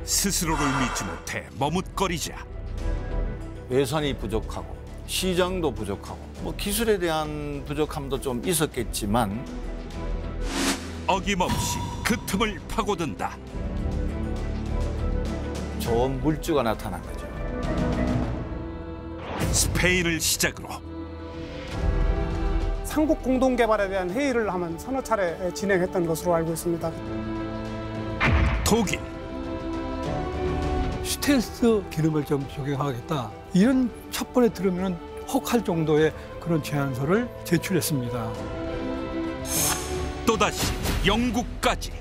스스로를 믿지 못해 머뭇거리자 예산이 부족하고 시장도 부족하고 기술에 대한 부족함도 좀 있었겠지만 어김없이 그 틈을 파고든다. 좋은 물주가 나타난 거죠. 스페인을 시작으로 삼국 공동개발에 대한 회의를 하면 서너 차례 진행했던 것으로 알고 있습니다. 독일, 스텔스 기능을 좀 적용하겠다. 이런 첩보에 들으면 혹할 정도의 그런 제안서를 제출했습니다. 또다시 영국까지.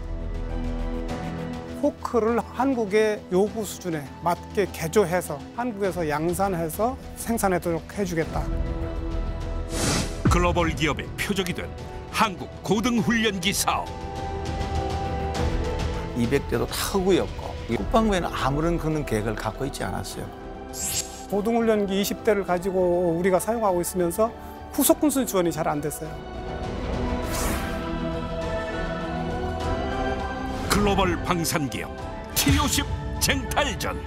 포크를 한국의 요구 수준에 맞게 개조해서 한국에서 양산해서 생산하도록 해주겠다. 글로벌 기업의 표적이 된 한국 고등훈련기 사업. 200대도 다 흑우였고 국방부에는 아무런 그런 계획을 갖고 있지 않았어요. 고등훈련기 20대를 가지고 우리가 사용하고 있으면서 후속군수 지원이 잘 안 됐어요. 글로벌 방산기업 T-50 쟁탈전.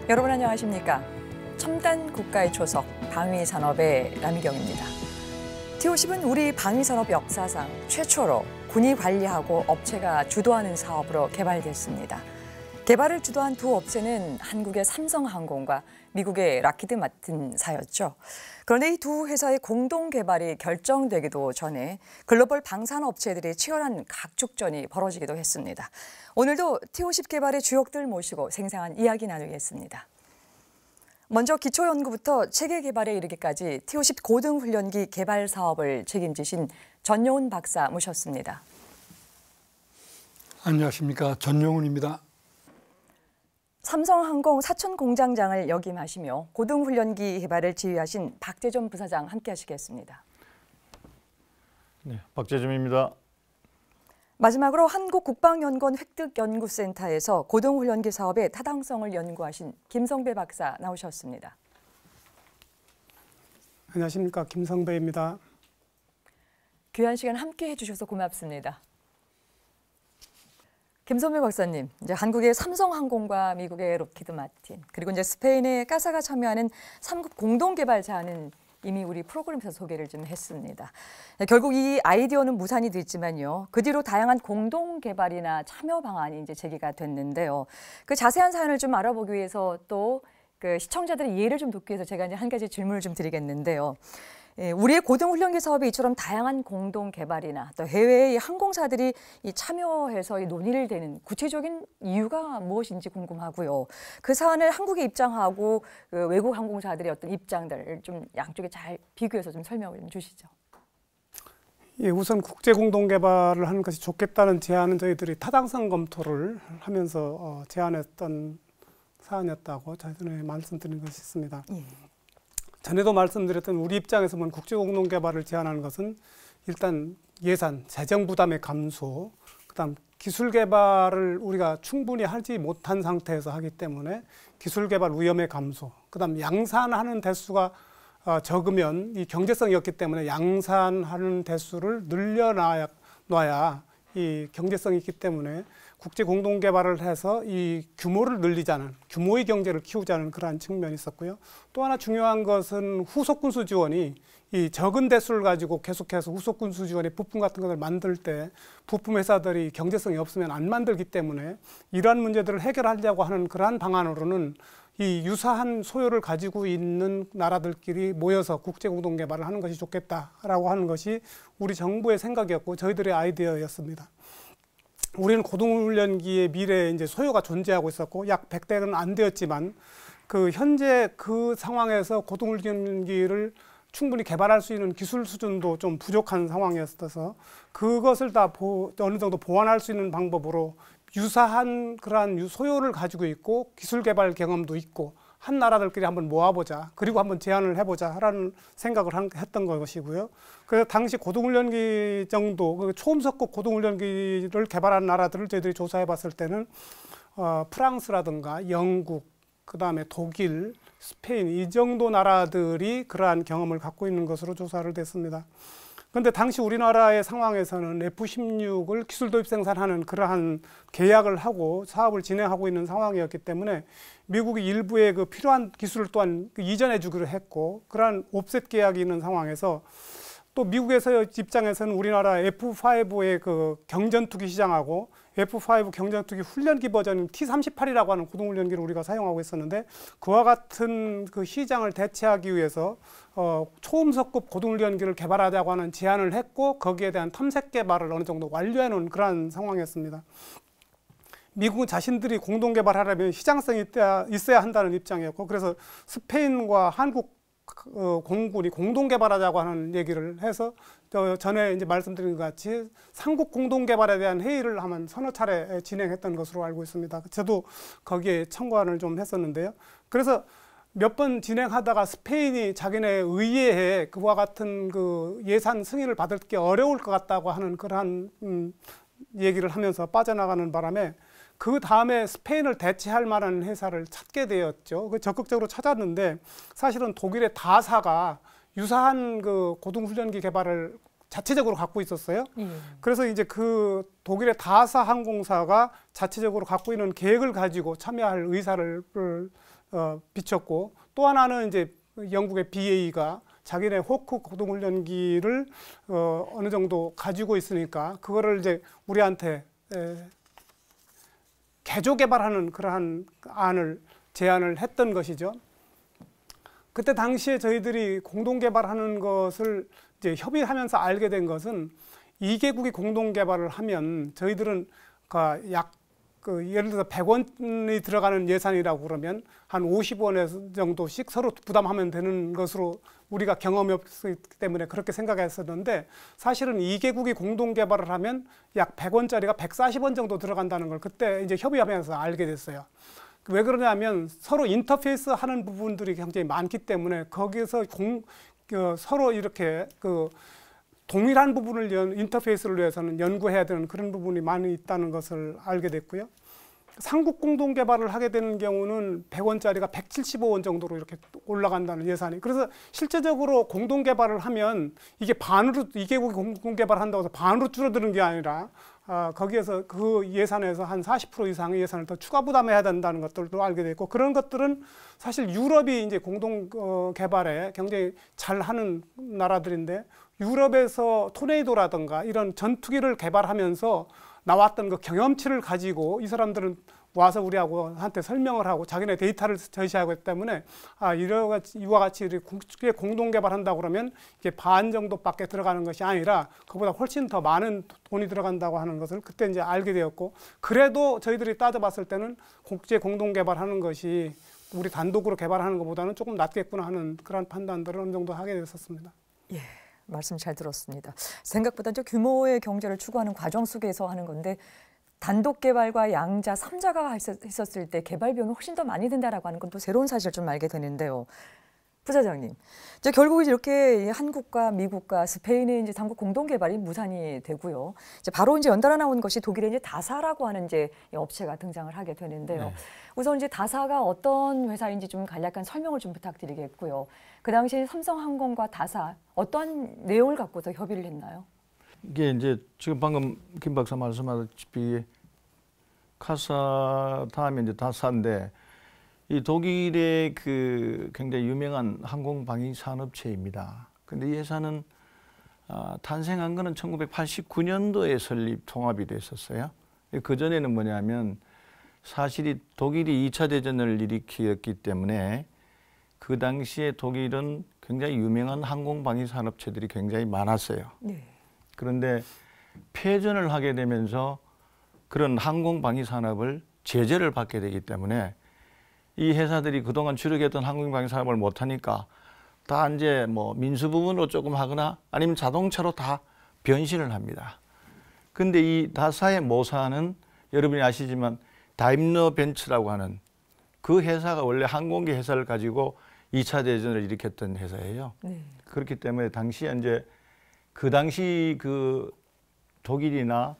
여러분 안녕하십니까? 첨단 국가의 초석, 방위산업의 남희경입니다. T-50은 우리 방위산업 역사상 최초로 군이 관리하고 업체가 주도하는 사업으로 개발됐습니다. 개발을 주도한 두 업체는 한국의 삼성항공과 미국의 락히드 마틴사였죠. 그런데 이 두 회사의 공동 개발이 결정되기도 전에 글로벌 방산 업체들의 치열한 각축전이 벌어지기도 했습니다. 오늘도 T-50 개발의 주역들 모시고 생생한 이야기 나누겠습니다. 먼저 기초연구부터 체계 개발에 이르기까지 T-50 고등훈련기 개발 사업을 책임지신 전용훈 박사 모셨습니다. 안녕하십니까. 전용훈입니다. 삼성항공 사천 공장장을 역임하시며 고등훈련기 개발을 지휘하신 박재점 부사장 함께하시겠습니다. 네, 박재점입니다. 마지막으로 한국국방연구원 획득연구센터에서 고등훈련기 사업의 타당성을 연구하신 김성배 박사 나오셨습니다. 안녕하십니까. 김성배입니다. 귀한 시간 함께해 주셔서 고맙습니다. 김성배 박사님, 이제 한국의 삼성항공과 미국의 록히드 마틴, 그리고 이제 스페인의 까사가 참여하는 3국 공동개발 제안은 이미 우리 프로그램에서 소개를 좀 했습니다. 결국 이 아이디어는 무산이 됐지만요. 그 뒤로 다양한 공동개발이나 참여 방안이 이제 제기가 됐는데요. 그 자세한 사연을 좀 알아보기 위해서 또 그 시청자들의 이해를 좀 돕기 위해서 제가 이제 한 가지 질문을 좀 드리겠는데요. 우리의 고등훈련기 사업이 이처럼 다양한 공동 개발이나 또 해외의 항공사들이 참여해서 논의를 되는 구체적인 이유가 무엇인지 궁금하고요. 그 사안을 한국에 입장하고 그 외국 항공사들의 어떤 입장들을 좀 양쪽에 잘 비교해서 좀 설명을 좀 주시죠. 예, 우선 국제 공동 개발을 하는 것이 좋겠다는 제안은 저희들이 타당성 검토를 하면서 제안했던 사안이었다고 전에 말씀드린 것이 있습니다. 예. 전에도 말씀드렸던 우리 입장에서 보면 국제공동개발을 제안하는 것은 일단 예산, 재정 부담의 감소, 그다음 기술 개발을 우리가 충분히 하지 못한 상태에서 하기 때문에 기술 개발 위험의 감소, 그다음 양산하는 대수가 적으면 이 경제성이었기 때문에 양산하는 대수를 늘려놔야 이 경제성이 있기 때문에 국제 공동 개발을 해서 이 규모를 늘리자는, 규모의 경제를 키우자는 그러한 측면이 있었고요. 또 하나 중요한 것은 후속 군수 지원이 이 적은 대수를 가지고 계속해서 후속 군수 지원의 부품 같은 것을 만들 때 부품 회사들이 경제성이 없으면 안 만들기 때문에 이러한 문제들을 해결하려고 하는 그러한 방안으로는 이 유사한 소요를 가지고 있는 나라들끼리 모여서 국제 공동 개발을 하는 것이 좋겠다라고 하는 것이 우리 정부의 생각이었고 저희들의 아이디어였습니다. 우리는 고등훈련기의 미래에 이제 소요가 존재하고 있었고 약 100대는 안 되었지만 그 현재 그 상황에서 고등훈련기를 충분히 개발할 수 있는 기술 수준도 좀 부족한 상황이었어서 그것을 다 어느 정도 보완할 수 있는 방법으로 유사한 그러한 소요를 가지고 있고 기술 개발 경험도 있고 한 나라들끼리 한번 모아보자, 그리고 한번 제안을 해보자 라는 생각을 했던 것이고요. 그래서 당시 고등훈련기 정도, 초음속급 고등훈련기를 개발한 나라들을 저희들이 조사해 봤을 때는 프랑스라든가 영국, 그 다음에 독일, 스페인 이 정도 나라들이 그러한 경험을 갖고 있는 것으로 조사를 됐습니다. 그런데 당시 우리나라의 상황에서는 F-16을 기술 도입 생산하는 그러한 계약을 하고 사업을 진행하고 있는 상황이었기 때문에 미국이 일부의 그 필요한 기술을 또한 이전해 주기로 했고, 그러한 옵셋 계약이 있는 상황에서 또 미국에서 입장에서는 우리나라 F-5의 그 경전투기 시장하고 F-5 경전투기 훈련기 버전인 T-38이라고 하는 고등훈련기를 우리가 사용하고 있었는데, 그와 같은 그 시장을 대체하기 위해서 초음속급 고등훈련기를 개발하자고 하는 제안을 했고, 거기에 대한 탐색 개발을 어느 정도 완료해 놓은 그러한 상황이었습니다. 미국은 자신들이 공동 개발하려면 시장성이 있어야 한다는 입장이었고, 그래서 스페인과 한국 공군이 공동 개발하자고 하는 얘기를 해서 전에 이제 말씀드린 것 같이 삼국 공동 개발에 대한 회의를 한 서너 차례 진행했던 것으로 알고 있습니다. 저도 거기에 참관을 좀 했었는데요. 그래서 몇 번 진행하다가 스페인이 자기네 의회에 그와 같은 그 예산 승인을 받을 게 어려울 것 같다고 하는 그러한 얘기를 하면서 빠져나가는 바람에 그 다음에 스페인을 대체할 만한 회사를 찾게 되었죠. 적극적으로 찾았는데 사실은 독일의 다사가 유사한 그 고등훈련기 개발을 자체적으로 갖고 있었어요. 그래서 이제 그 독일의 다사 항공사가 자체적으로 갖고 있는 계획을 가지고 참여할 의사를 비췄고, 또 하나는 이제 영국의 BA가 자기네 호크 고등훈련기를 어느 정도 가지고 있으니까 그거를 이제 우리한테 개조 개발하는 그러한 안을 제안을 했던 것이죠. 그때 당시에 저희들이 공동 개발하는 것을 이제 협의하면서 알게 된 것은, 2개국이 공동 개발을 하면 저희들은 약 예를 들어서 100원이 들어가는 예산이라고 그러면 한 50원 정도씩 서로 부담하면 되는 것으로 우리가 경험이 없기 때문에 그렇게 생각했었는데, 사실은 2개국이 공동 개발을 하면 약 100원짜리가 140원 정도 들어간다는 걸 그때 이제 협의하면서 알게 됐어요. 왜 그러냐면 서로 인터페이스 하는 부분들이 굉장히 많기 때문에 거기에서 서로 이렇게 동일한 부분을 인터페이스를 위해서는 연구해야 되는 그런 부분이 많이 있다는 것을 알게 됐고요. 삼국 공동 개발을 하게 되는 경우는 100원짜리가 175원 정도로 이렇게 올라간다는 예산이. 그래서 실제적으로 공동 개발을 하면 이게 반으로, 2개국이 공동 개발한다고 해서 반으로 줄어드는 게 아니라 거기에서 그 예산에서 한 40% 이상의 예산을 더 추가 부담해야 된다는 것들도 알게 됐고, 그런 것들은 사실 유럽이 이제 공동 개발에 굉장히 잘하는 나라들인데, 유럽에서 토네이도라든가 이런 전투기를 개발하면서 나왔던 그 경험치를 가지고 이 사람들은 와서 우리한테 설명을 하고 자기네 데이터를 제시하고 있기 때문에 이와 같이 국제 공동 개발한다고 그러면 이게 반 정도밖에 들어가는 것이 아니라 그보다 훨씬 더 많은 돈이 들어간다고 하는 것을 그때 이제 알게 되었고, 그래도 저희들이 따져봤을 때는 국제 공동 개발하는 것이 우리 단독으로 개발하는 것보다는 조금 낫겠구나 하는 그런 판단들을 어느 정도 하게 됐었습니다. 예. 말씀 잘 들었습니다. 생각보다 규모의 경제를 추구하는 과정 속에서 하는 건데, 단독 개발과 양자, 3자가 했었을 때 개발 비용이 훨씬 더 많이 든다라고 하는 건 또 새로운 사실을 좀 알게 되는데요. 부사장님, 이제 결국 이렇게 한국과 미국과 스페인의 이제 삼국 공동 개발이 무산이 되고요. 이제 바로 이제 연달아 나온 것이 독일의 이제 다사라고 하는 이제 업체가 등장을 하게 되는데요. 네. 우선 이제 다사가 어떤 회사인지 좀 간략한 설명을 좀 부탁드리겠고요. 그 당시에 삼성항공과 다사 어떤 내용을 갖고서 협의를 했나요? 이게 이제 지금 방금 김 박사 말씀하셨다시피 카사 다음에 이제 다사인데, 이 독일의 그 굉장히 유명한 항공방위 산업체입니다. 근데 이 회사는 탄생한 거는 1989년도에 설립 통합이 됐었어요. 그 전에는 뭐냐면 사실이 독일이 2차 대전을 일으켰기 때문에 그 당시에 독일은 굉장히 유명한 항공방위 산업체들이 굉장히 많았어요. 네. 그런데 패전을 하게 되면서 그런 항공방위 산업을 제재를 받게 되기 때문에 이 회사들이 그동안 주력했던 항공방위 산업을 못하니까 다 이제 뭐 민수 부분으로 조금 하거나 아니면 자동차로 다 변신을 합니다. 근데 이 다사의 모사는 여러분이 아시지만 다임러 벤츠라고 하는 그 회사가 원래 항공기 회사를 가지고 2차 대전을 일으켰던 회사예요. 네. 그렇기 때문에 당시에 이제 그 당시 그 독일이나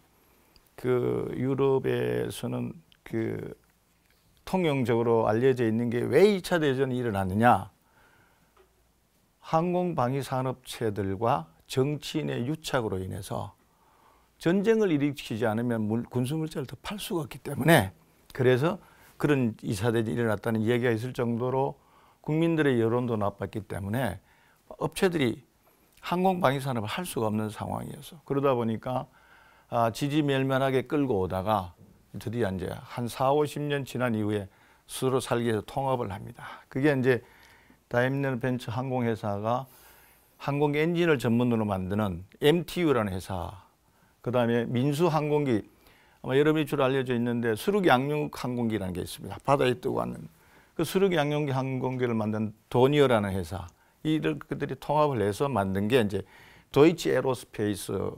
그 유럽에서는 그 통용적으로 알려져 있는 게 왜 2차 대전이 일어났느냐? 항공방위산업체들과 정치인의 유착으로 인해서 전쟁을 일으키지 않으면 군수물자를 더 팔 수가 없기 때문에, 그래서 그런 2차 대전이 일어났다는 이야기가 있을 정도로 국민들의 여론도 나빴기 때문에 업체들이 항공방위산업을 할 수가 없는 상황이어서, 그러다 보니까 지지멸멸하게 끌고 오다가 드디어 이제 한 4, 50년 지난 이후에 스스로 살기 위해서 통합을 합니다. 그게 이제 다임ler 벤츠 항공회사가 항공 엔진을 전문으로 만드는 MTU라는 회사, 그 다음에 민수항공기, 아마 여러분이 주로 알려져 있는데 수륙 양육 항공기라는 게 있습니다. 바다에 뜨고 왔는 그 수륙 양육 항공기를 만든 도니어라는 회사, 이를 그들이 통합을 해서 만든 게 이제 도이치 에로스페이스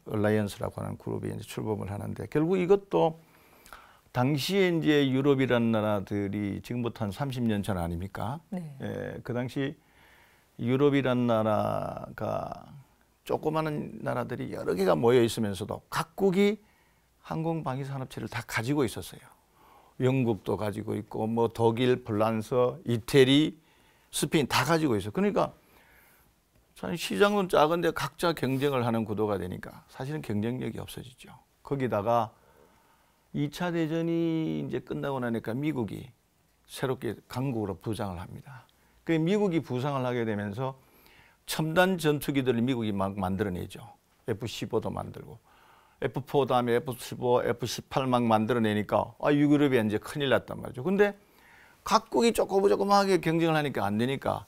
얼라이언스라고 하는 그룹이 이제 출범을 하는데, 결국 이것도 당시에 이제 유럽이라는 나라들이 지금부터 한 30년 전 아닙니까? 네. 그 당시 유럽이라는 나라가 조그마한 나라들이 여러 개가 모여 있으면서도 각국이 항공방위산업체를 다 가지고 있었어요. 영국도 가지고 있고, 뭐 독일, 프랑스, 이태리, 스페인 다 가지고 있어요. 그러니까 시장은 작은데 각자 경쟁을 하는 구도가 되니까 사실은 경쟁력이 없어지죠. 거기다가 2차 대전이 이제 끝나고 나니까 미국이 새롭게 강국으로 부상을 합니다. 그 미국이 부상을 하게 되면서 첨단 전투기들을 미국이 막 만들어내죠. F-15도 만들고, F-4 다음에 F-15, F-18 막 만들어내니까 유럽이 이제 큰일 났단 말이죠. 근데 각국이 조그맣게 경쟁을 하니까 안 되니까,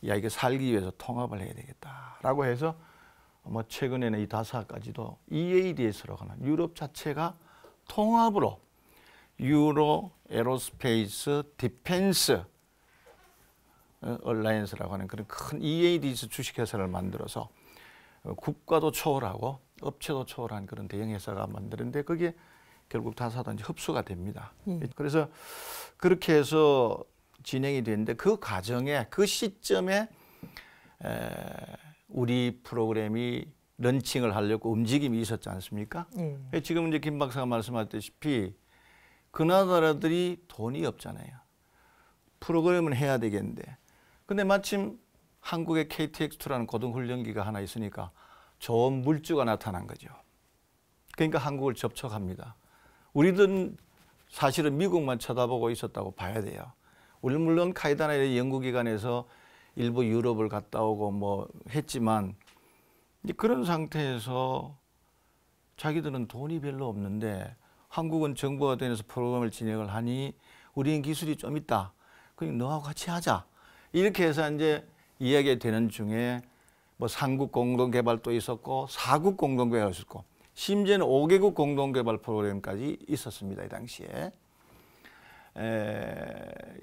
야, 이게 살기 위해서 통합을 해야 되겠다라고 해서 뭐 최근에는 이 다사까지도 EADS라고 하는 유럽 자체가 통합으로 유로 에로스페이스 디펜스 얼라이언스라고 하는 그런 큰 EADS 주식회사를 만들어서 국가도 초월하고 업체도 초월한 그런 대형 회사가 만드는데, 그게 결국 다사도 이제 흡수가 됩니다. 그래서 그렇게 해서 진행이 되는데, 그 과정에 그 시점에 우리 프로그램이 런칭을 하려고 움직임이 있었지 않습니까? 지금 이제 김 박사가 말씀하셨다시피 그 나라들이 돈이 없잖아요. 프로그램을 해야 되겠는데, 근데 마침 한국의 KTX2라는 고등훈련기가 하나 있으니까 좋은 물주가 나타난 거죠. 그러니까 한국을 접촉합니다. 우리들은 사실은 미국만 쳐다보고 있었다고 봐야 돼요. 우리 물론 카이다나 연구기관에서 일부 유럽을 갔다 오고 뭐 했지만, 이제 그런 상태에서 자기들은 돈이 별로 없는데 한국은 정부가 되면서 프로그램을 진행을 하니 우리는 기술이 좀 있다. 그럼 너하고 같이 하자. 이렇게 해서 이제 이야기가 되는 중에 뭐 3국 공동개발도 있었고 4국 공동개발도 있었고, 심지어는 5개국 공동개발 프로그램까지 있었습니다. 이 당시에.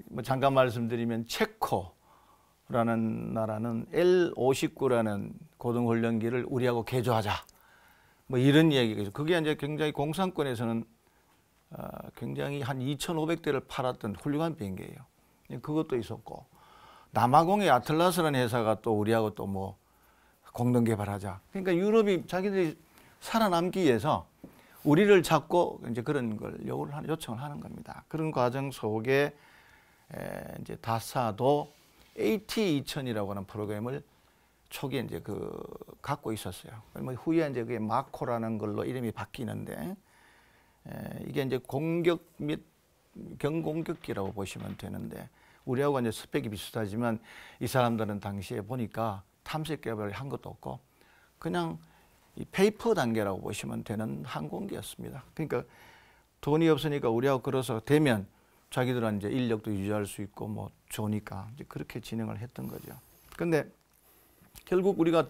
뭐 잠깐 말씀드리면 체코라는 나라는 L-59라는 고등훈련기를 우리하고 개조하자. 뭐 이런 이야기가 있어요. 그게 이제 굉장히 공산권에서는 굉장히 한 2,500대를 팔았던 훌륭한 비행기예요. 그것도 있었고, 남아공의 아틀라스라는 회사가 또 우리하고 또 뭐 공동 개발하자. 그러니까 유럽이 자기들이 살아남기 위해서 우리를 잡고 이제 그런 걸 요청을 하는 겁니다. 그런 과정 속에 이제 다사도 AT2000이라고 하는 프로그램을 초기에 이제 갖고 있었어요. 후에 이제 그게 마코라는 걸로 이름이 바뀌는데, 이게 이제 공격 및 경공격기라고 보시면 되는데, 우리하고 이제 스펙이 비슷하지만 이 사람들은 당시에 보니까 탐색 개발을 한 것도 없고 그냥 이 페이퍼 단계라고 보시면 되는 항공기였습니다. 그러니까 돈이 없으니까 우리하고 걸어서 되면 자기들은 이제 인력도 유지할 수 있고 뭐 좋으니까 이제 그렇게 진행을 했던 거죠. 근데 결국 우리가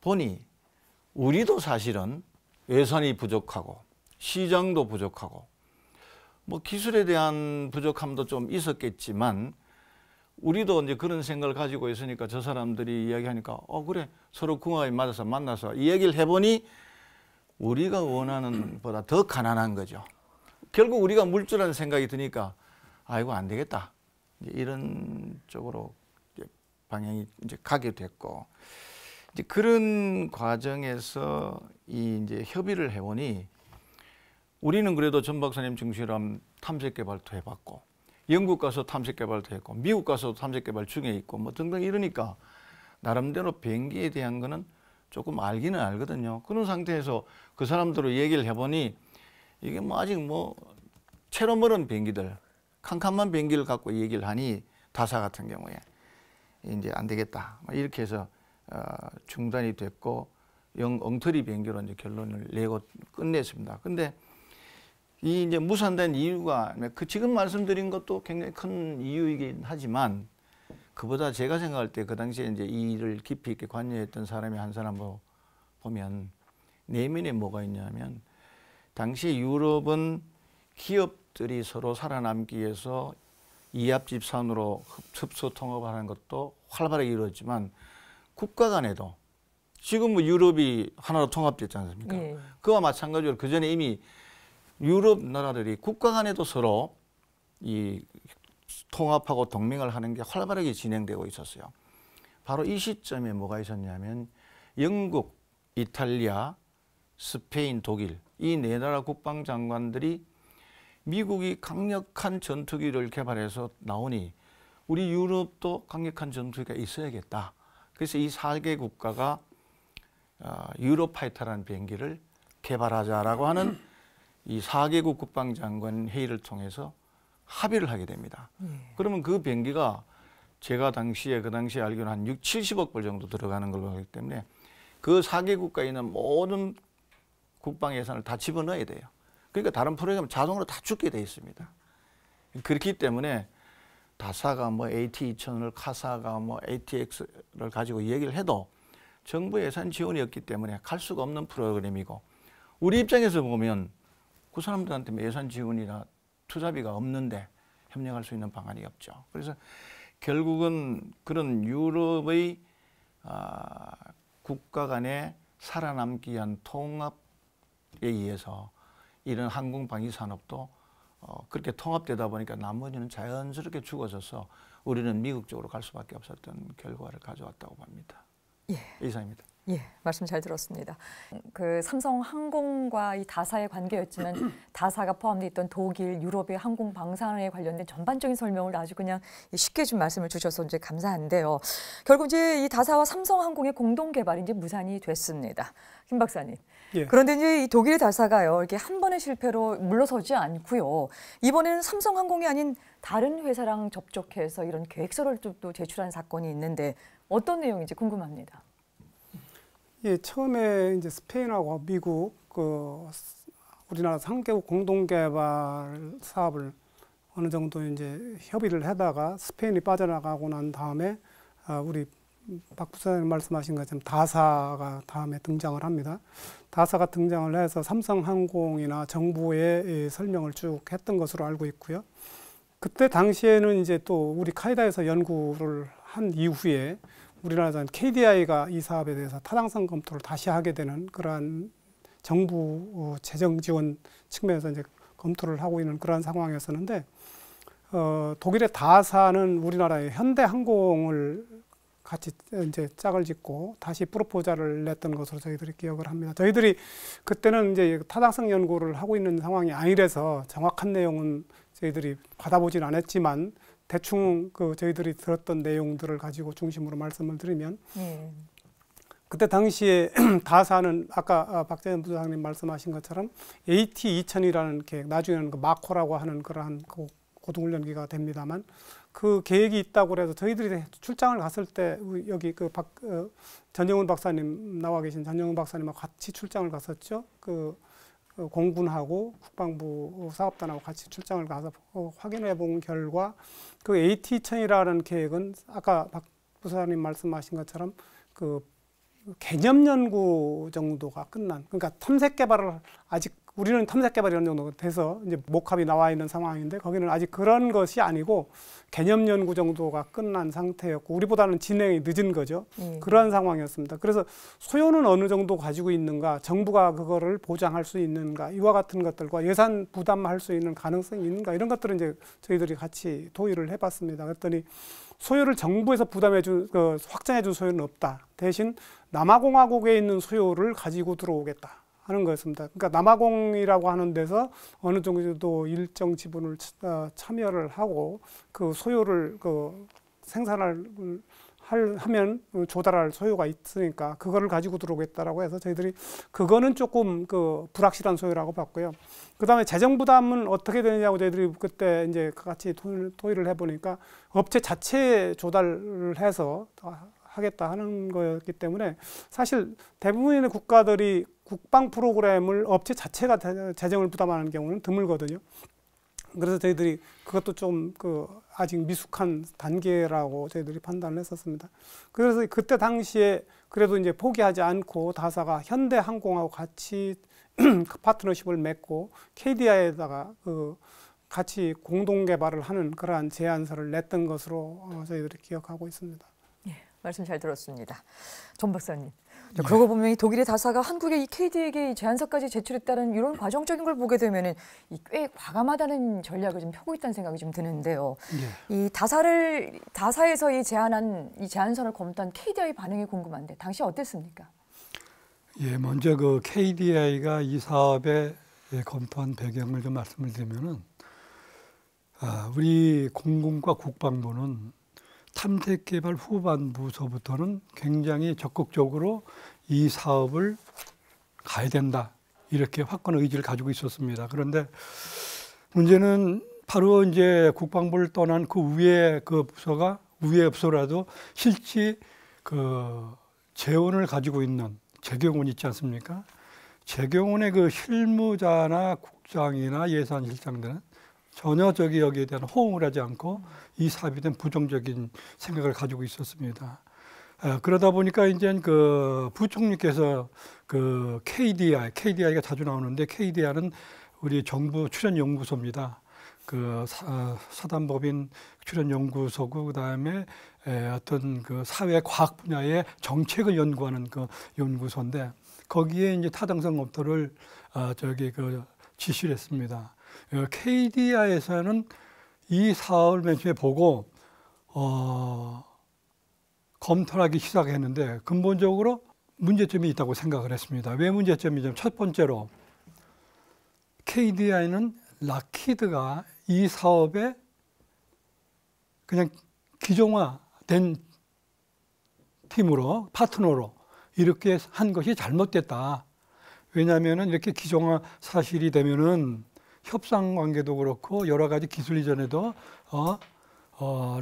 보니 우리도 사실은 예산이 부족하고 시장도 부족하고 뭐 기술에 대한 부족함도 좀 있었겠지만, 우리도 이제 그런 생각을 가지고 있으니까 저 사람들이 이야기하니까 그래, 서로 궁합이 맞아서 만나서 이야기를 해보니 우리가 원하는 보다 더 가난한 거죠. 결국 우리가 물주라는 생각이 드니까 아이고 안 되겠다, 이제 이런 쪽으로 이제 방향이 이제 가게 됐고, 이제 그런 과정에서 이제 협의를 해보니 우리는 그래도 전 박사님 증시람 탐색 개발도 해봤고, 영국 가서 탐색 개발도 했고, 미국 가서 탐색 개발 중에 있고 뭐 등등 이러니까 나름대로 비행기에 대한 거는 조금 알기는 알거든요. 그런 상태에서 그 사람들로 얘기를 해보니 이게 뭐 아직 뭐 채로 멀은 비행기들, 캄캄한 비행기를 갖고 얘기를 하니 다사 같은 경우에 이제 안 되겠다 이렇게 해서 중단이 됐고 엉터리 비행기로 이제 결론을 내고 끝냈습니다. 근데 이 이제 무산된 이유가 그 지금 말씀드린 것도 굉장히 큰 이유이긴 하지만 그보다 제가 생각할 때 그 당시에 이제 이 일을 깊이 있게 관여했던 사람이 한 사람으로 보면 내면에 뭐가 있냐면 당시 유럽은 기업들이 서로 살아남기 위해서 이합집산으로 흡수 통합하는 것도 활발하게 이루어졌지만 국가 간에도 지금 뭐 유럽이 하나로 통합됐지 않습니까? 예. 그와 마찬가지로 그 전에 이미 유럽 나라들이 국가 간에도 서로 이 통합하고 동맹을 하는 게 활발하게 진행되고 있었어요. 바로 이 시점에 뭐가 있었냐면 영국, 이탈리아, 스페인, 독일 이 네 나라 국방장관들이 미국이 강력한 전투기를 개발해서 나오니 우리 유럽도 강력한 전투기가 있어야겠다. 그래서 이 4개 국가가 유로파이터라는 비행기를 개발하자라고 하는 이 4개국 국방장관 회의를 통해서 합의를 하게 됩니다. 그러면 그 비행기가 제가 그 당시에 알기로는 한 70억 불 정도 들어가는 걸로 알기 때문에 그 4개 국가에 있는 모든 국방 예산을 다 집어넣어야 돼요. 그러니까 다른 프로그램은 자동으로 다 죽게 돼 있습니다. 그렇기 때문에 다사가 뭐 AT2000을 카사가 뭐 ATX를 가지고 얘기를 해도 정부 예산 지원이 없기 때문에 갈 수가 없는 프로그램이고 우리 입장에서 보면 그 사람들한테 예산 지원이나 투자비가 없는데 협력할 수 있는 방안이 없죠. 그래서 결국은 그런 유럽의 국가 간의 살아남기 위한 통합에 의해서 이런 항공방위 산업도 그렇게 통합되다 보니까 나머지는 자연스럽게 죽어져서 우리는 미국 쪽으로 갈 수밖에 없었던 결과를 가져왔다고 봅니다. 예. 이상입니다. 예, 말씀 잘 들었습니다. 그 삼성항공과 이 다사의 관계였지만 다사가 포함되어 있던 독일, 유럽의 항공 방산에 관련된 전반적인 설명을 아주 그냥 쉽게 좀 말씀을 주셔서 이제 감사한데요. 결국 이제 이 다사와 삼성항공의 공동 개발이 이제 무산이 됐습니다. 김 박사님. 예. 그런데 이제 이 독일의 다사가요, 이렇게 한 번의 실패로 물러서지 않고요. 이번에는 삼성항공이 아닌 다른 회사랑 접촉해서 이런 계획서를 또 제출한 사건이 있는데 어떤 내용인지 궁금합니다. 예, 처음에 이제 스페인하고 미국 우리나라 3개국 공동 개발 사업을 어느 정도 이제 협의를 하다가 스페인이 빠져나가고 난 다음에 우리 박 부사장님 말씀하신 것처럼 다사가 다음에 등장을 합니다. 다사가 등장을 해서 삼성항공이나 정부의 설명을 쭉 했던 것으로 알고 있고요. 그때 당시에는 이제 또 우리 카이다에서 연구를 한 이후에 우리나라 KDI가 이 사업에 대해서 타당성 검토를 다시 하게 되는 그러한 정부 재정 지원 측면에서 이제 검토를 하고 있는 그러한 상황이었었는데 독일의 다사는 우리나라의 현대항공을 같이 이제 짝을 짓고 다시 프로포자를 냈던 것으로 저희들이 기억을 합니다. 저희들이 그때는 이제 타당성 연구를 하고 있는 상황이 아니라서 정확한 내용은 저희들이 받아보진 않았지만 대충 저희들이 들었던 내용들을 가지고 중심으로 말씀을 드리면 그때 당시에 다사는 아까 박재현 부장님 말씀하신 것처럼 AT2000이라는 계획, 나중에는 그 마코라고 하는 그러한 고등훈련기가 됩니다만 그 계획이 있다고 해서 저희들이 출장을 갔을 때 여기 전영훈 박사님 나와 계신 전영훈 박사님하고 같이 출장을 갔었죠. 공군하고 국방부 사업단하고 같이 출장을 가서 확인해 본 결과 그 AT2000이라는 계획은 아까 박 부사님 말씀하신 것처럼 개념 연구 정도가 끝난, 그러니까 탐색 개발을 아직 우리는 탐색 개발 이런 정도가 돼서 이제 목합이 나와 있는 상황인데 거기는 아직 그런 것이 아니고 개념 연구 정도가 끝난 상태였고 우리보다는 진행이 늦은 거죠. 그러한 상황이었습니다. 그래서 소요는 어느 정도 가지고 있는가, 정부가 그거를 보장할 수 있는가, 이와 같은 것들과 예산 부담할 수 있는 가능성이 있는가, 이런 것들을 이제 저희들이 같이 토의를 해봤습니다. 그랬더니 소요를 정부에서 확장해준 소요는 없다. 대신 남아공화국에 있는 소요를 가지고 들어오겠다 하는 거였습니다. 그러니까 남아공이라고 하는 데서 어느 정도 일정 지분을 참여를 하고 그 소유를 생산을 하면 조달할 소유가 있으니까 그거를 가지고 들어오겠다라고 해서 저희들이 그거는 조금 불확실한 소유라고 봤고요. 그다음에 재정 부담은 어떻게 되느냐고 저희들이 그때 이제 같이 토의를 해보니까 업체 자체에 조달을 해서 하겠다 하는 거였기 때문에 사실 대부분의 국가들이 국방 프로그램을 업체 자체가 재정을 부담하는 경우는 드물거든요. 그래서 저희들이 그것도 좀 아직 미숙한 단계라고 저희들이 판단을 했었습니다. 그래서 그때 당시에 그래도 이제 포기하지 않고 다사가 현대항공하고 같이 파트너십을 맺고 KDI에다가 같이 공동 개발을 하는 그러한 제안서를 냈던 것으로 저희들이 기억하고 있습니다. 예, 말씀 잘 들었습니다. 전 박사님. 그러고 보면 이 독일의 다사가 한국의 이 KD에게 이 제안서까지 제출했다는 이런 과정적인 걸 보게 되면은 꽤 과감하다는 전략을 좀 펴고 있다는 생각이 좀 드는데요. 이 다사에서 이 제안서를 검토한 KDI 반응이 궁금한데 당시 어땠습니까? 예, 먼저 그 KDI가 이 사업에 검토한 배경을 좀 말씀을 드리면은 우리 공군과 국방부는 탐색개발 후반부서부터는 굉장히 적극적으로 이 사업을 가야 된다 이렇게 확고한 의지를 가지고 있었습니다. 그런데 문제는 바로 이제 국방부를 떠난 그 위에 부서가 위에 부서라도 실제 재원을 가지고 있는 재경원 있지 않습니까? 재경원의 실무자나 국장이나 예산실장들은 전혀 여기에 대한 호응을 하지 않고 이 사업에 대한 부정적인 생각을 가지고 있었습니다. 그러다 보니까 이제 부총리께서 KDI가 자주 나오는데 KDI는 우리 정부 출연연구소입니다. 사단법인 출연연구소고 그다음에 어떤 사회 과학 분야의 정책을 연구하는 연구소인데 거기에 이제 타당성 검토를 지시를 했습니다. KDI에서는 이 사업을 맨 처음에 보고 검토를 하기 시작했는데 근본적으로 문제점이 있다고 생각을 했습니다. 왜 문제점이냐면 첫 번째로 KDI는 락히드가 이 사업에 그냥 기종화된 팀으로 파트너로 이렇게 한 것이 잘못됐다. 왜냐하면 이렇게 기종화 사실이 되면은 협상 관계도 그렇고 여러 가지 기술 이전에도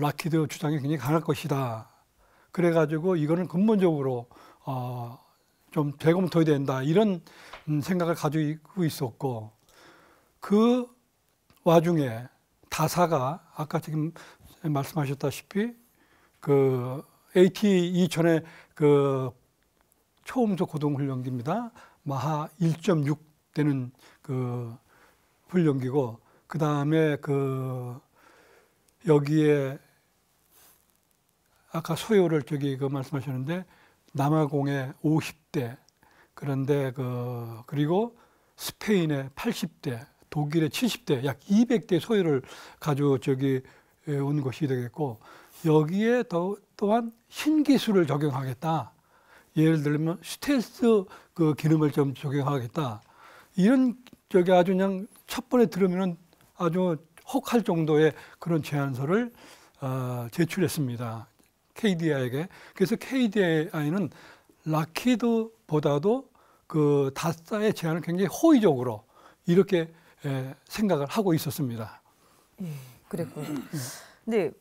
락히드 주장이 굉장히 강할 것이다. 그래가지고 이거는 근본적으로 좀 재검토해야 된다. 이런 생각을 가지고 있었고 그 와중에 다사가 아까 지금 말씀하셨다시피 AT-2000의 초음속 고동훈련기입니다. 마하 1.6 되는 훈련기고 그 다음에 여기에 아까 소요를 말씀하셨는데 남아공의 50대 그런데 그리고 스페인의 80대 독일의 70대 약 200대 소요를 가지고 온 것이 되겠고 여기에 또한 신기술을 적용하겠다. 예를 들면 스텔스 기능을 좀 적용하겠다. 이런 아주 그냥 첫 번에 들으면 아주 혹할 정도의 그런 제안서를 제출했습니다. KDI에게. 그래서 KDI는 락히드보다도 다사의 제안을 굉장히 호의적으로 이렇게 생각을 하고 있었습니다. 그랬군요. 근데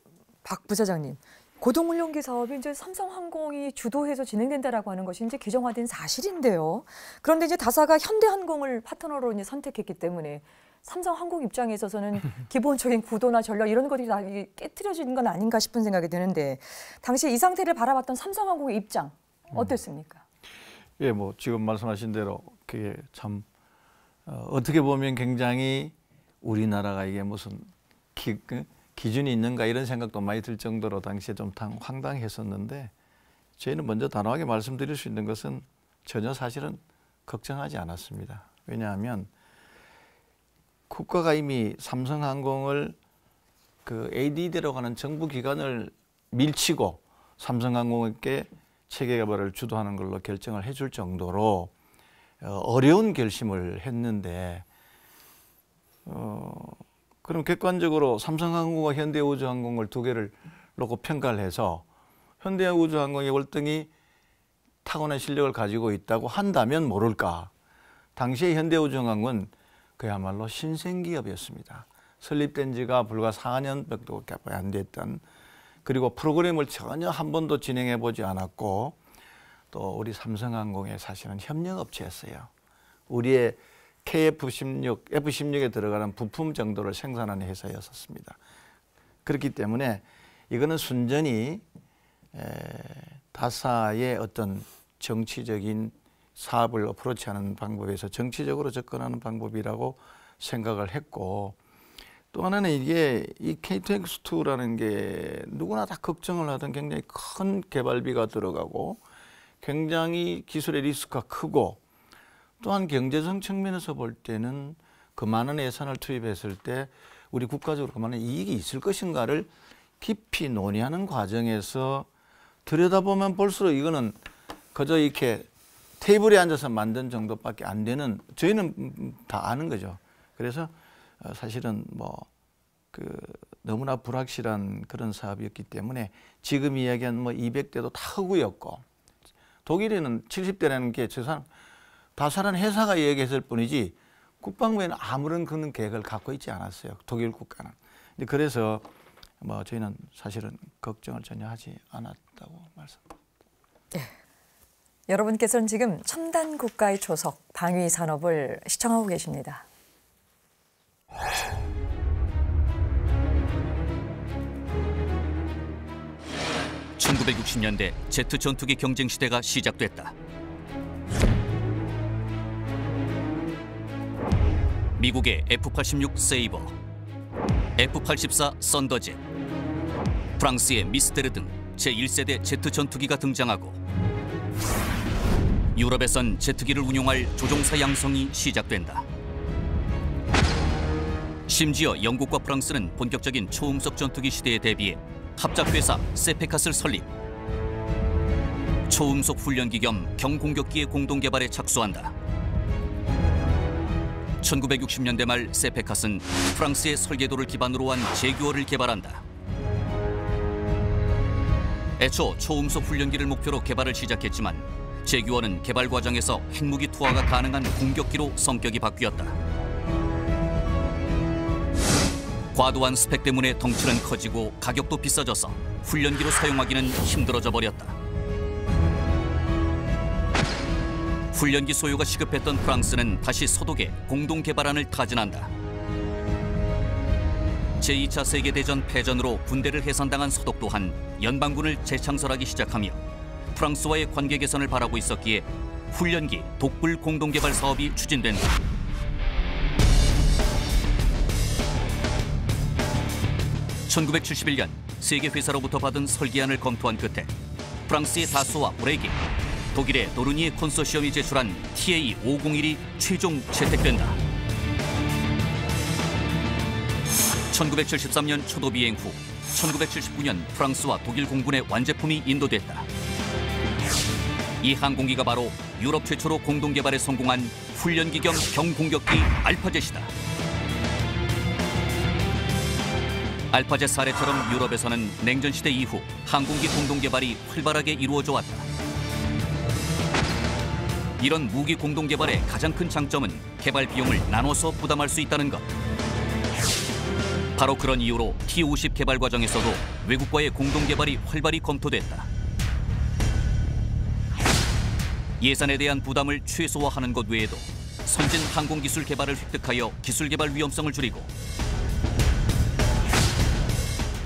박 부사장님, 고동훈련기 사업이 이제 삼성항공이 주도해서 진행된다라고 하는 것이 이제 규정화된 사실인데요. 그런데 이제 다사가 현대항공을 파트너로 이제 선택했기 때문에 삼성항공 입장에 있어서는 기본적인 구도나 전략 이런 것들이 다 깨트려지는 건 아닌가 싶은 생각이 드는데 당시 이 상태를 바라봤던 삼성항공의 입장 어땠습니까? 예, 지금 말씀하신 대로 그게 참 어떻게 보면 굉장히 우리나라가 이게 무슨 기준이 있는가 이런 생각도 많이 들 정도로 당시에 좀 황당했었는데 저희는 먼저 단호하게 말씀드릴 수 있는 것은 전혀 사실은 걱정하지 않았습니다. 왜냐하면 국가가 이미 삼성항공을 ADD라고 하는 정부 기관을 밀치고 삼성항공에게 체계 개발을 주도하는 걸로 결정을 해줄 정도로 어려운 결심을 했는데 그럼 객관적으로 삼성항공과 현대우주항공을 두 개를 놓고 평가를 해서 현대우주항공의 월등히 타고난 실력을 가지고 있다고 한다면 모를까. 당시에 현대우주항공은 그야말로 신생기업이었습니다. 설립된 지가 불과 4년밖에 안 됐던, 그리고 프로그램을 전혀 한 번도 진행해 보지 않았고, 또 우리 삼성항공의 사실은 협력업체였어요. 우리의 KF-16, F-16에 들어가는 부품 정도를 생산하는 회사였었습니다. 그렇기 때문에 이거는 순전히 다사의 어떤 정치적인 사업을 어프로치하는 방법에서 정치적으로 접근하는 방법이라고 생각을 했고, 또 하나는 이게 이 KTX2라는 게 누구나 다 걱정을 하던 굉장히 큰 개발비가 들어가고 굉장히 기술의 리스크가 크고, 또한 경제적 측면에서 볼 때는 그 많은 예산을 투입했을 때 우리 국가적으로 그 많은 이익이 있을 것인가를 깊이 논의하는 과정에서 들여다보면 볼수록 이거는 그저 이렇게 테이블에 앉아서 만든 정도밖에 안 되는, 저희는 다 아는 거죠. 그래서 사실은 너무나 불확실한 그런 사업이었기 때문에 지금 이야기한 200대도 다 흑우였고, 독일에는 70대라는 게 다사라는 회사가 이야기했을 뿐이지 국방부에는 아무런 그런 계획을 갖고 있지 않았어요. 독일 국가는. 근데 그래서 저희는 사실은 걱정을 전혀 하지 않았다고 말씀드립니다. 네. 여러분께서는 지금 첨단 국가의 초석 방위 산업을 시청하고 계십니다. 1960년대 제트 전투기 경쟁 시대가 시작됐다. 미국의 F-86 세이버, F-84 썬더젯, 프랑스의 미스테르 등 제1세대 제트 전투기가 등장하고 유럽에선 제트기를 운용할 조종사 양성이 시작된다. 심지어 영국과 프랑스는 본격적인 초음속 전투기 시대에 대비해 합작회사 세페캇을 설립, 초음속 훈련기 겸 경공격기의 공동 개발에 착수한다. 1960년대 말 세페캇은 프랑스의 설계도를 기반으로 한 제규어를 개발한다. 애초 초음속 훈련기를 목표로 개발을 시작했지만 제규어는 개발 과정에서 핵무기 투하가 가능한 공격기로 성격이 바뀌었다. 과도한 스펙 때문에 덩치는 커지고 가격도 비싸져서 훈련기로 사용하기는 힘들어져 버렸다. 훈련기 소요가 시급했던 프랑스는 다시 서독에 공동 개발안을 타진한다. 제2차 세계대전 패전으로 군대를 해산당한 서독 또한 연방군을 재창설하기 시작하며 프랑스와의 관계 개선을 바라고 있었기에 훈련기 독불 공동 개발 사업이 추진된다. (1971년) 세계 회사로부터 받은 설계안을 검토한 끝에 프랑스의 다소와 브레기, 독일의 도르니에 콘소시엄이 제출한 TA-501이 최종 채택된다. 1973년 초도 비행 후 1979년 프랑스와 독일 공군의 완제품이 인도됐다. 이 항공기가 바로 유럽 최초로 공동 개발에 성공한 훈련기 겸 경공격기 알파젯이다. 알파젯 사례처럼 유럽에서는 냉전 시대 이후 항공기 공동 개발이 활발하게 이루어져 왔다. 이런 무기 공동 개발의 가장 큰 장점은 개발 비용을 나눠서 부담할 수 있다는 것. 바로 그런 이유로 T-50 개발 과정에서도 외국과의 공동 개발이 활발히 검토됐다. 예산에 대한 부담을 최소화하는 것 외에도 선진 항공기술 개발을 획득하여 기술 개발 위험성을 줄이고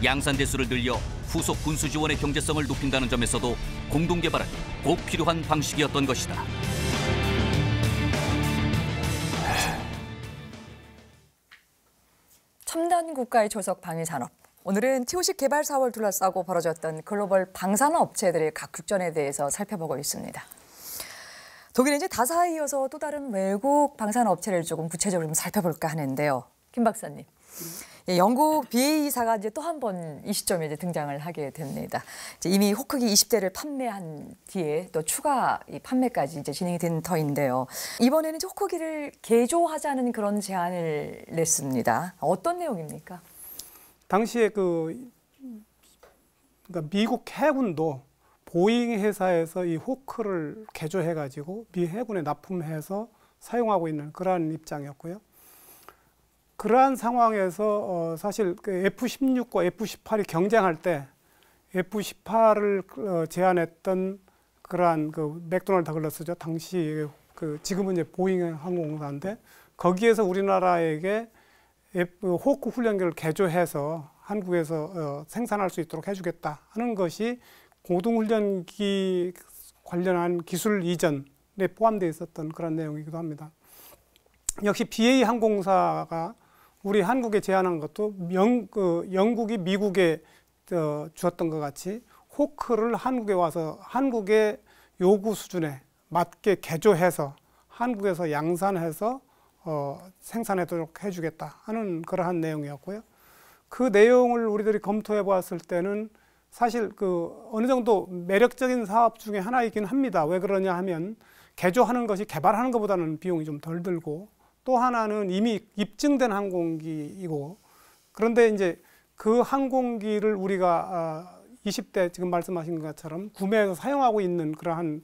양산 대수를 늘려 후속 군수 지원의 경제성을 높인다는 점에서도 공동 개발은 꼭 필요한 방식이었던 것이다. 첨단 국가의 초석 방위 산업. 오늘은 T-50 개발 사업을 둘러싸고 벌어졌던 글로벌 방산업 업체들의 각축전에 대해서 살펴보고 있습니다. 독일은 이제 다사에 이어서 또 다른 외국 방산업 업체를 조금 구체적으로 좀 살펴볼까 하는데요. 김 박사님, 예, 영국 BA사가 이제 또 한 번 이 시점에 이제 등장을 하게 됩니다. 이제 이미 호크기 20대를 판매한 뒤에 또 추가 이 판매까지 이제 진행이 된 터인데요. 이번에는 이제 호크기를 개조하자는 그런 제안을 냈습니다. 어떤 내용입니까? 당시에 그러니까 미국 해군도 보잉 회사에서 이 호크를 개조해가지고 미 해군에 납품해서 사용하고 있는 그러한 입장이었고요. 그러한 상황에서 사실 그 F-16과 F-18이 경쟁할 때 F-18을 제안했던 그러한 그 맥도날드 더글라스죠. 당시 지금은 이제 보잉 항공사인데 거기에서 우리나라에게 호크 훈련기를 개조해서 한국에서 생산할 수 있도록 해주겠다 하는 것이 고등훈련기 관련한 기술 이전에 포함되어 있었던 그런 내용이기도 합니다. 역시 BA 항공사가 우리 한국에 제안한 것도 영국이 미국에 주었던 것 같이 호크를 한국에 와서 한국의 요구 수준에 맞게 개조해서 한국에서 양산해서 생산하도록 해주겠다 하는 그러한 내용이었고요. 그 내용을 우리들이 검토해 보았을 때는 사실 어느 정도 매력적인 사업 중에 하나이긴 합니다. 왜 그러냐 하면 개조하는 것이 개발하는 것보다는 비용이 좀 덜 들고 또 하나는 이미 입증된 항공기이고 그런데 이제 그 항공기를 우리가 20대 지금 말씀하신 것처럼 구매해서 사용하고 있는 그러한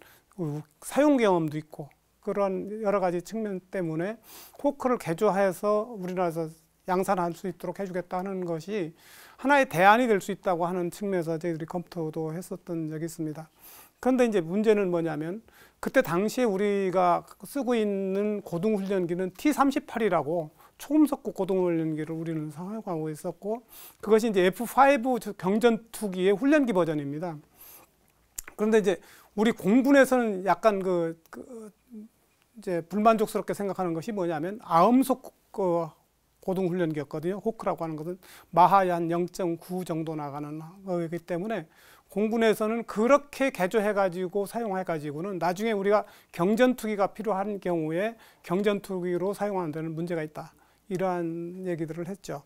사용 경험도 있고 그런 여러 가지 측면 때문에 호크를 개조해서 우리나라에서 양산할 수 있도록 해주겠다 하는 것이 하나의 대안이 될 수 있다고 하는 측면에서 저희들이 검토도 했었던 적이 있습니다. 그런데 이제 문제는 뭐냐면 그때 당시에 우리가 쓰고 있는 고등훈련기는 T-38이라고 초음속구 고등훈련기를 우리는 사용하고 있었고 그것이 이제 F-5 경전투기의 훈련기 버전입니다. 그런데 이제 우리 공군에서는 약간 이제 불만족스럽게 생각하는 것이 뭐냐면 아음속 고등훈련기였거든요. 호크라고 하는 것은 마하의 한 0.9 정도 나가는 거기 때문에 공군에서는 그렇게 개조해가지고 사용해가지고는 나중에 우리가 경전투기가 필요한 경우에 경전투기로 사용하는 데는 문제가 있다. 이러한 얘기들을 했죠.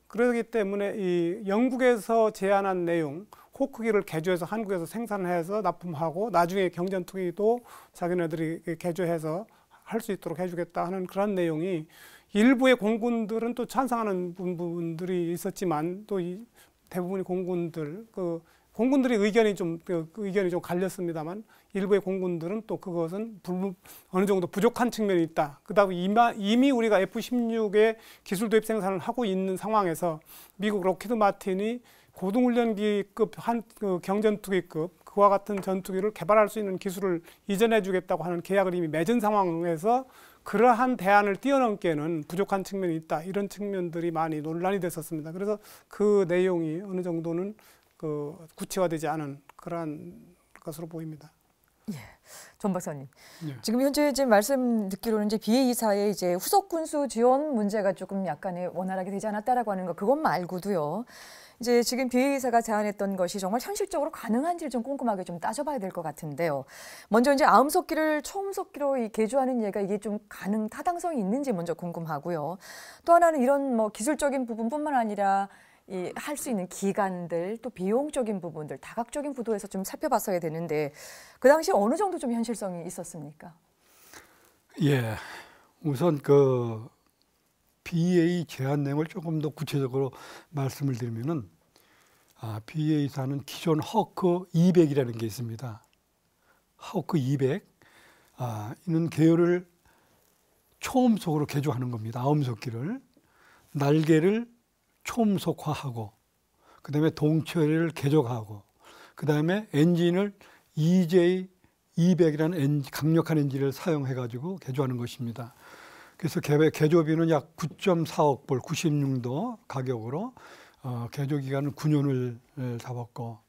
그렇기 때문에 이 영국에서 제안한 내용, 호크기를 개조해서 한국에서 생산해서 납품하고 나중에 경전투기도 자기네들이 개조해서 할 수 있도록 해주겠다 하는 그런 내용이 일부의 공군들은 또 찬성하는 부분들이 있었지만 또 대부분의 공군들이 의견이 좀 갈렸습니다만 일부의 공군들은 또 그것은 어느 정도 부족한 측면이 있다. 그다음에 이미 우리가 F-16의 기술 도입 생산을 하고 있는 상황에서 미국 록히드 마틴이 고등훈련기급 경전투기급 그와 같은 전투기를 개발할 수 있는 기술을 이전해 주겠다고 하는 계약을 이미 맺은 상황에서 그러한 대안을 뛰어넘기에는 부족한 측면이 있다. 이런 측면들이 많이 논란이 됐었습니다. 그래서 그 내용이 어느 정도는 구체화되지 않은 그러한 것으로 보입니다. 예, 전 박사님. 예. 지금 현재 이제 말씀 듣기로는 이제 BA사의 이제 후속 군수 지원 문제가 조금 약간의 원활하게 되지 않았다라고 하는 거 그것 말고도요. 이제 지금 BA사가 제안했던 것이 정말 현실적으로 가능한지를 좀 꼼꼼하게 좀 따져봐야 될 것 같은데요. 먼저 이제 아음속기를 초음속기로 개조하는 예가 이게 좀 타당성이 있는지 먼저 궁금하고요. 또 하나는 이런 뭐 기술적인 부분뿐만 아니라 할 수 있는 기간들 또 비용적인 부분들 다각적인 구도에서 좀 살펴봤어야 되는데 그 당시 어느 정도 좀 현실성이 있었습니까? 예, 우선 BA 제안 내용을 조금 더 구체적으로 말씀을 드리면은 BA사는 기존 허크 200이라는 게 있습니다. 허크 200 이는 계열을 초음속으로 개조하는 겁니다. 아음속기를 날개를 초음속화하고 그다음에 동체를 개조하고 그다음에 엔진을 EJ200이라는 강력한 엔진을 사용해 가지고 개조하는 것입니다. 그래서 개조비는 약 9.4억 불 96도 가격으로 개조 기간은 9년을 잡았고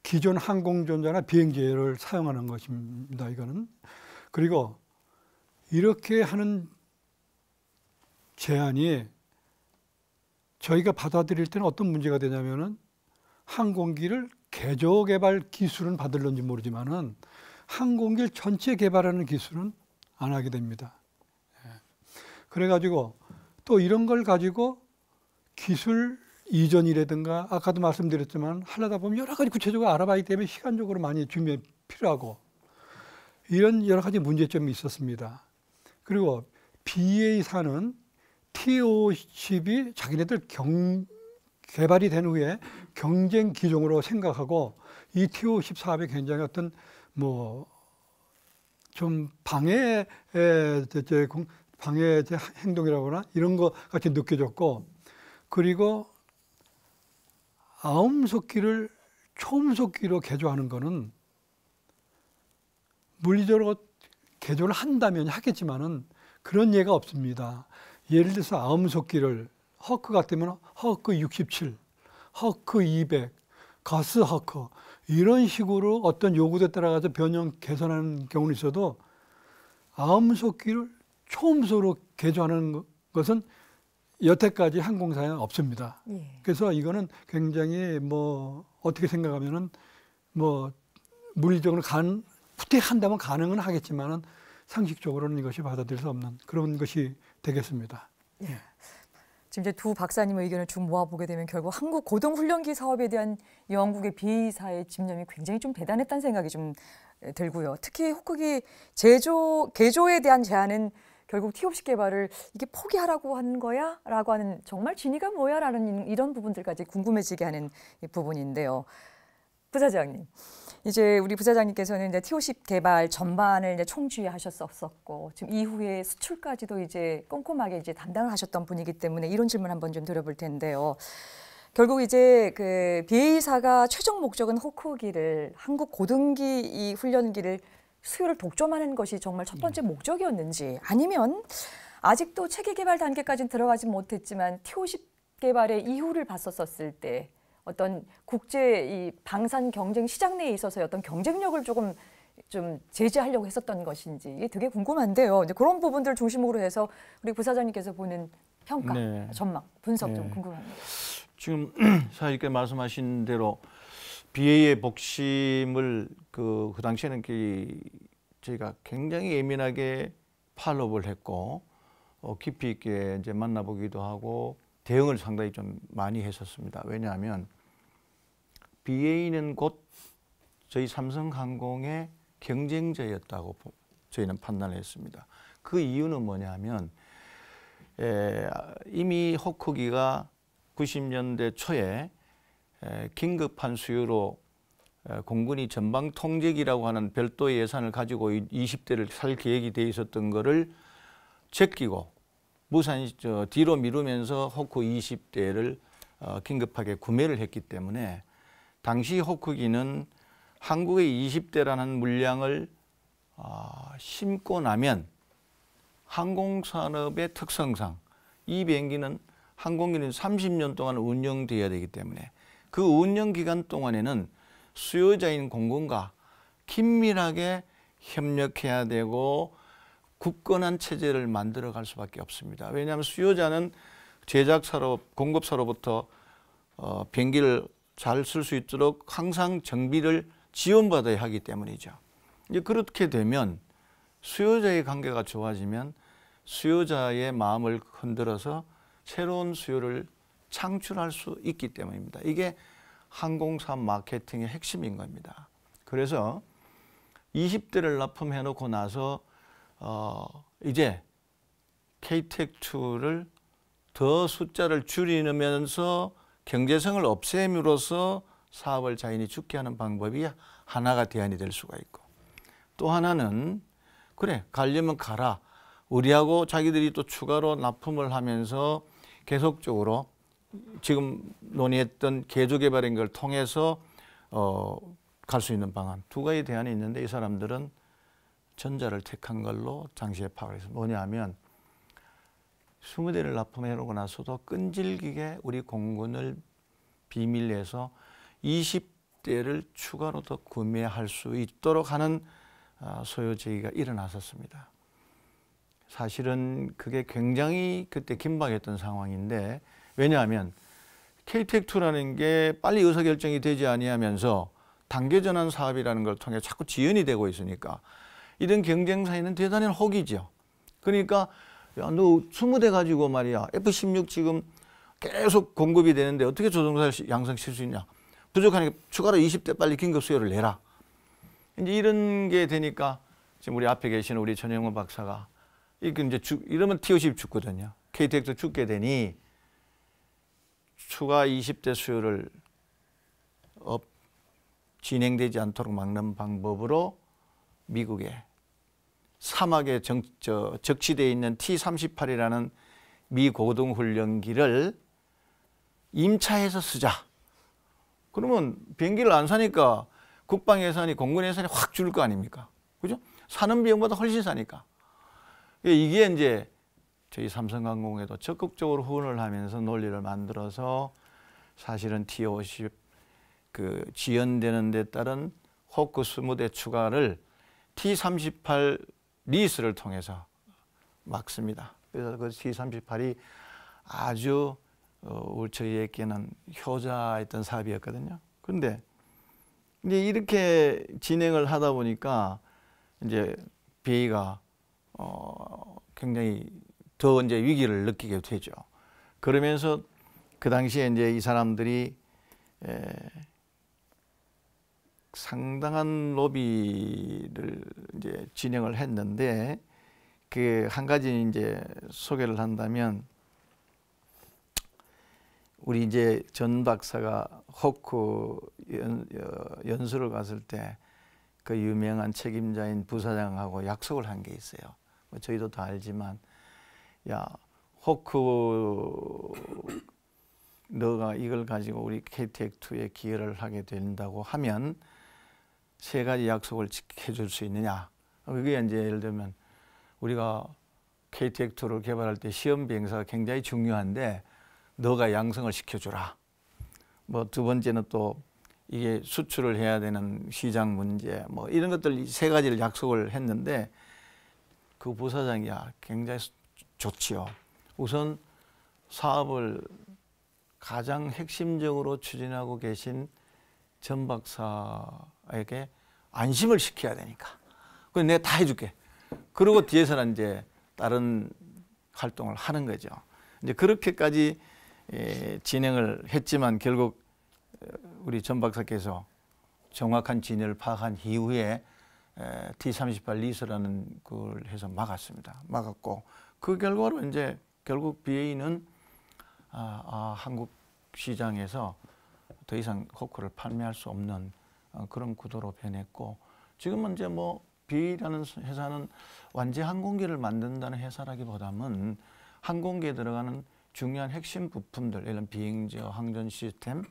기존 항공전자나 비행기를 사용하는 것입니다. 이거는 그리고 이렇게 하는 제안이 저희가 받아들일 때는 어떤 문제가 되냐면은 항공기를 개조 개발 기술은 받을런지 모르지만은 항공기를 전체 개발하는 기술은 안 하게 됩니다. 그래가지고 또 이런 걸 가지고 기술 이전이라든가 아까도 말씀드렸지만 하려다 보면 여러 가지 구체적으로 알아봐야 때문에 시간적으로 많이 준비 필요하고 이런 여러 가지 문제점이 있었습니다. 그리고 BA사는 T-50이 자기네들 개발이 된 후에 경쟁 기종으로 생각하고 이 T-50 사업에 굉장히 어떤 좀 방해 행동이라고 하나 이런 것 같이 느껴졌고 그리고 아음속기를 초음속기로 개조하는 거는 물리적으로 개조를 한다면 하겠지만은 그런 예가 없습니다. 예를 들어서 아음속기를 허크 같으면 허크 67, 허크 200, 가스 허크 이런 식으로 어떤 요구에 따라가서 변형 개선하는 경우는 있어도 아음속기를 초음속으로 개조하는 것은 여태까지 항공사에 없습니다. 예. 그래서 이거는 굉장히 어떻게 생각하면은 물리적으로 부탁한다면 가능은 하겠지만은 상식적으로는 이것이 받아들일 수 없는 그런 것이 되겠습니다. 예. 지금 이제 두 박사님의 의견을 쭉 모아보게 되면 결국 한국 고등훈련기 사업에 대한 영국의 BA사의 집념이 굉장히 좀 대단했다는 생각이 좀 들고요. 특히 호크기 개조에 대한 제안은 결국 T-50 개발을 이게 포기하라고 하는 거야? 라고 하는 정말 진위가 뭐야? 라는 이런 부분들까지 궁금해지게 하는 부분인데요. 부사장님, 이제 우리 부사장님께서는 이제 T-50 개발 전반을 이제 총지휘하셨었고 지금 이후에 수출까지도 이제 꼼꼼하게 이제 담당을 하셨던 분이기 때문에 이런 질문 한번 좀 드려볼 텐데요. 결국 이제 그 BA사가 최종 목적은 호크기를 한국 고등기 이 훈련기를 수요를 독점하는 것이 정말 첫 번째 목적이었는지 아니면 아직도 체계 개발 단계까지는 들어가지 못했지만 T-50 개발의 이후를 봤었을 때 어떤 국제 이 방산 경쟁 시장 내에 있어서의 어떤 경쟁력을 조금 좀 제지하려고 했었던 것인지 이게 되게 궁금한데요. 이제 그런 부분들 중심으로 해서 우리 부사장님께서 보는 평가, 네. 전망, 분석 좀 네. 궁금합니다. 지금 사장님께 말씀하신 대로 BA의 복심을 그 당시에는 저희가 굉장히 예민하게 팔로우를 했고 깊이 있게 이제 만나보기도 하고 대응을 상당히 좀 많이 했었습니다. 왜냐하면 BA는 곧 저희 삼성항공의 경쟁자였다고 저희는 판단을 했습니다. 그 이유는 뭐냐면 이미 호크기가 90년대 초에 긴급한 수요로 공군이 전방 통제기라고 하는 별도의 예산을 가지고 20대를 살 계획이 돼 있었던 거를 제끼고 뒤로 미루면서 호크 20대를 긴급하게 구매를 했기 때문에 당시 호크기는 한국의 20대라는 물량을 심고 나면 항공산업의 특성상 이 비행기는 항공기는 30년 동안 운영돼야 되기 때문에 그 운영 기간 동안에는 수요자인 공군과 긴밀하게 협력해야 되고 굳건한 체제를 만들어 갈 수밖에 없습니다. 왜냐하면 수요자는 제작사로 공급사로부터 비행기를 잘 쓸 수 있도록 항상 정비를 지원받아야 하기 때문이죠. 이제 그렇게 되면 수요자의 관계가 좋아지면 수요자의 마음을 흔들어서 새로운 수요를 창출할 수 있기 때문입니다. 이게 항공사 마케팅의 핵심인 겁니다. 그래서 20대를 납품해 놓고 나서 이제 KTEC2를 더 숫자를 줄이면서 경제성을 없앰으로써 사업을 자연히 죽게 하는 방법이 하나가 대안이 될 수가 있고 또 하나는 그래 가려면 가라. 우리하고 자기들이 또 추가로 납품을 하면서 계속적으로 지금 논의했던 개조 개발인 걸 통해서 갈 수 있는 방안 두 가지 대안이 있는데 이 사람들은 전자를 택한 걸로 당시에 파악해서 뭐냐면 20대를 납품해 놓고 나서도 끈질기게 우리 공군을 비밀리에서 20대를 추가로 더 구매할 수 있도록 하는 소요제기가 일어났었습니다. 사실은 그게 굉장히 그때 긴박했던 상황인데 왜냐하면 KTEC2라는 게 빨리 의사결정이 되지 아니하면서 단계전환 사업이라는 걸 통해 자꾸 지연이 되고 있으니까 이런 경쟁사에는 대단한 혹이죠. 그러니까 야, 너 20대 가지고 말이야 F-16 지금 계속 공급이 되는데 어떻게 조종사를 양성시킬 수 있냐. 부족하니까 추가로 20대 빨리 긴급 수요를 내라. 이제 이런 게 되니까 지금 우리 앞에 계시는 우리 전영원 박사가 이러면 TOC 죽거든요. KTX도 죽게 되니 추가 20대 수요를 진행되지 않도록 막는 방법으로 미국에 사막에 적치되어 있는 T-38이라는 미 고등훈련기를 임차해서 쓰자. 그러면 비행기를 안 사니까 국방 예산이 공군 예산이 확 줄 거 아닙니까? 그죠? 사는 비용보다 훨씬 싸니까. 이게 이제 저희 삼성항공에도 적극적으로 후원을 하면서 논리를 만들어서 사실은 T-50 지연되는 데 따른 호크 20대 추가를 T-38 리스를 통해서 막습니다. 그래서 그 T-38이 아주 저희에게는 효자였던 사업이었거든요. 그런데 이제 이렇게 진행을 하다 보니까 이제 BA가 굉장히 더 이제 위기를 느끼게 되죠. 그러면서 그 당시에 이제 이 사람들이 상당한 로비를 이제 진행을 했는데 그 한 가지 이제 소개를 한다면 우리 이제 전 박사가 호크 연수를 갔을 때 그 유명한 책임자인 부사장하고 약속을 한 게 있어요. 뭐 저희도 다 알지만 야 호크 너가 이걸 가지고 우리 KTX2에 기여를 하게 된다고 하면 세 가지 약속을 지켜줄 수 있느냐. 그게 이제 예를 들면 우리가 KTX2를 개발할 때 시험 비행사가 굉장히 중요한데 너가 양성을 시켜주라. 뭐 두 번째는 또 이게 수출을 해야 되는 시장 문제 뭐 이런 것들 세 가지를 약속을 했는데 그 부사장이 굉장히 좋지요. 우선 사업을 가장 핵심적으로 추진하고 계신 전 박사에게 안심을 시켜야 되니까. 그래서 내가 다 해줄게. 그리고 뒤에서는 이제 다른 활동을 하는 거죠. 이제 그렇게까지 진행을 했지만 결국 우리 전 박사께서 정확한 진위를 파악한 이후에 T-38 리스라는 걸 해서 막았습니다. 막았고 그 결과로 이제 결국 BA는 한국 시장에서 더 이상 호크를 판매할 수 없는 그런 구도로 변했고 지금은 이제 뭐 BA라는 회사는 완제 항공기를 만든다는 회사라기보다는 항공기에 들어가는 중요한 핵심 부품들, 예를 들면 비행저, 항전 시스템,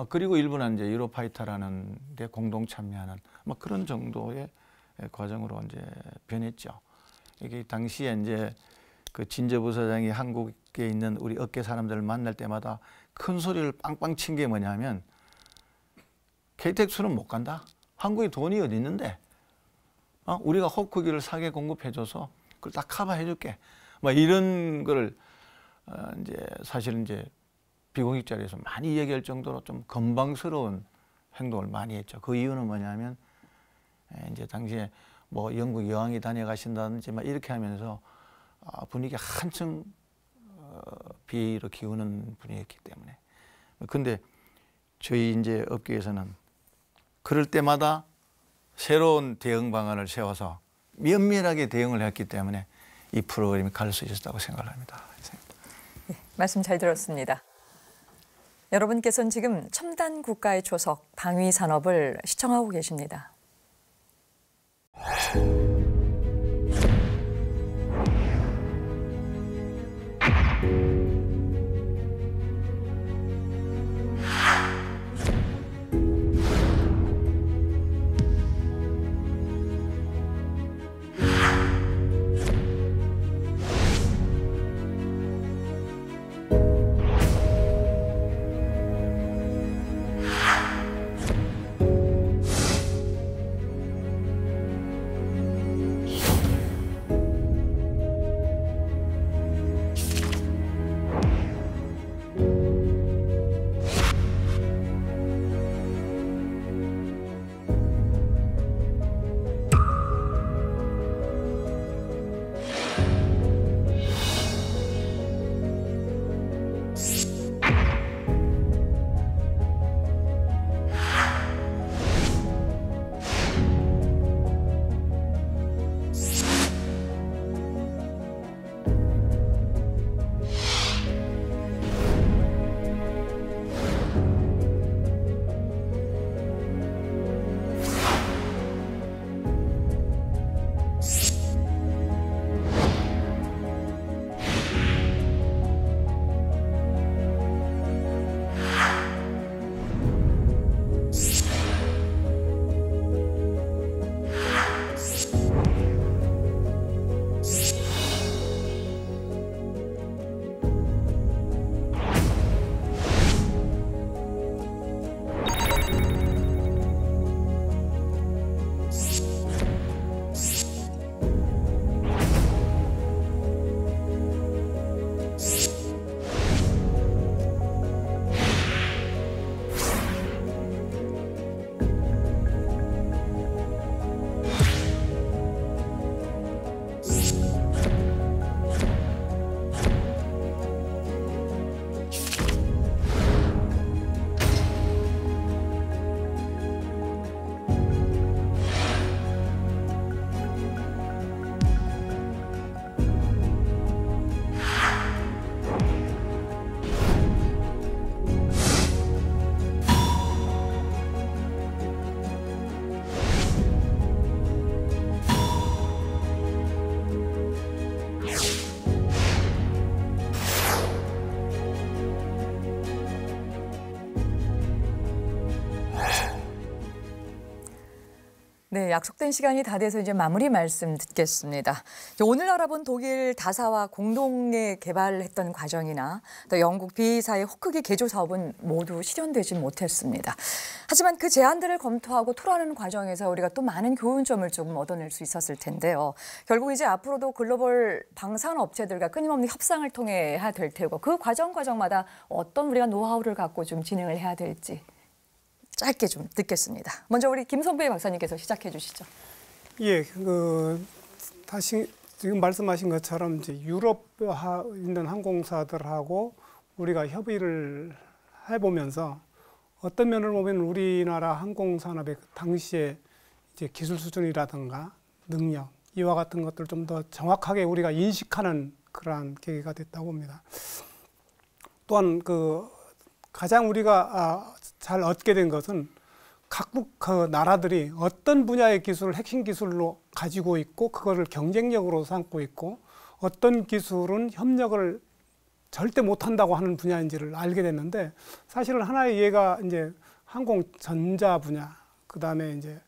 그리고 일부는 이제 유로파이터라는 데 공동 참여하는 뭐 그런 정도의 과정으로 이제 변했죠. 이게 당시에 이제 그 진저 부사장이 한국에 있는 우리 업계 사람들을 만날 때마다 큰 소리를 빵빵 친 게 뭐냐면 KTX는 못 간다. 한국에 돈이 어디 있는데? 우리가 호크기를 사게 공급해줘서 그걸 다 커버해줄게. 뭐 이런 거를 이제 사실은 이제 비공식 자리에서 많이 얘기할 정도로 좀 건방스러운 행동을 많이 했죠. 그 이유는 뭐냐면 이제 당시에 뭐 영국 여왕이 다녀가신다든지 막 이렇게 하면서 분위기가 한층 비로 기우는 분위기였기 때문에. 근데 저희 이제 업계에서는 그럴 때마다 새로운 대응 방안을 세워서 면밀하게 대응을 했기 때문에 이 프로그램이 갈 수 있었다고 생각을 합니다. 네, 말씀 잘 들었습니다. 여러분께서는 지금 첨단 국가의 초석 방위 산업을 시청하고 계십니다. 네, 약속된 시간이 다 돼서 이제 마무리 말씀 듣겠습니다. 오늘 알아본 독일 다사와 공동에 개발했던 과정이나 또 영국 B사의 호크기 개조 사업은 모두 실현되지 못했습니다. 하지만 그 제안들을 검토하고 토론하는 과정에서 우리가 또 많은 교훈점을 조금 얻어낼 수 있었을 텐데요. 결국 이제 앞으로도 글로벌 방산 업체들과 끊임없는 협상을 통해야 될 테고 그 과정마다 어떤 우리가 노하우를 갖고 좀 진행을 해야 될지 짧게 좀 듣겠습니다. 먼저 우리 김성배 박사님께서 시작해 주시죠. 예, 다시 지금 말씀하신 것처럼 이제 유럽에 있는 항공사들하고 우리가 협의를 해보면서 어떤 면을 보면 우리나라 항공산업의 당시에 이제 기술 수준이라든가 능력 이와 같은 것들 좀 더 정확하게 우리가 인식하는 그러한 계기가 됐다고 봅니다. 또한 가장 우리가 잘 얻게 된 것은 각국 나라들이 어떤 분야의 기술을 핵심 기술로 가지고 있고 그거를 경쟁력으로 삼고 있고 어떤 기술은 협력을 절대 못한다고 하는 분야인지를 알게 됐는데 사실은 하나의 예가 이제 항공 전자 분야, 그 다음에 이제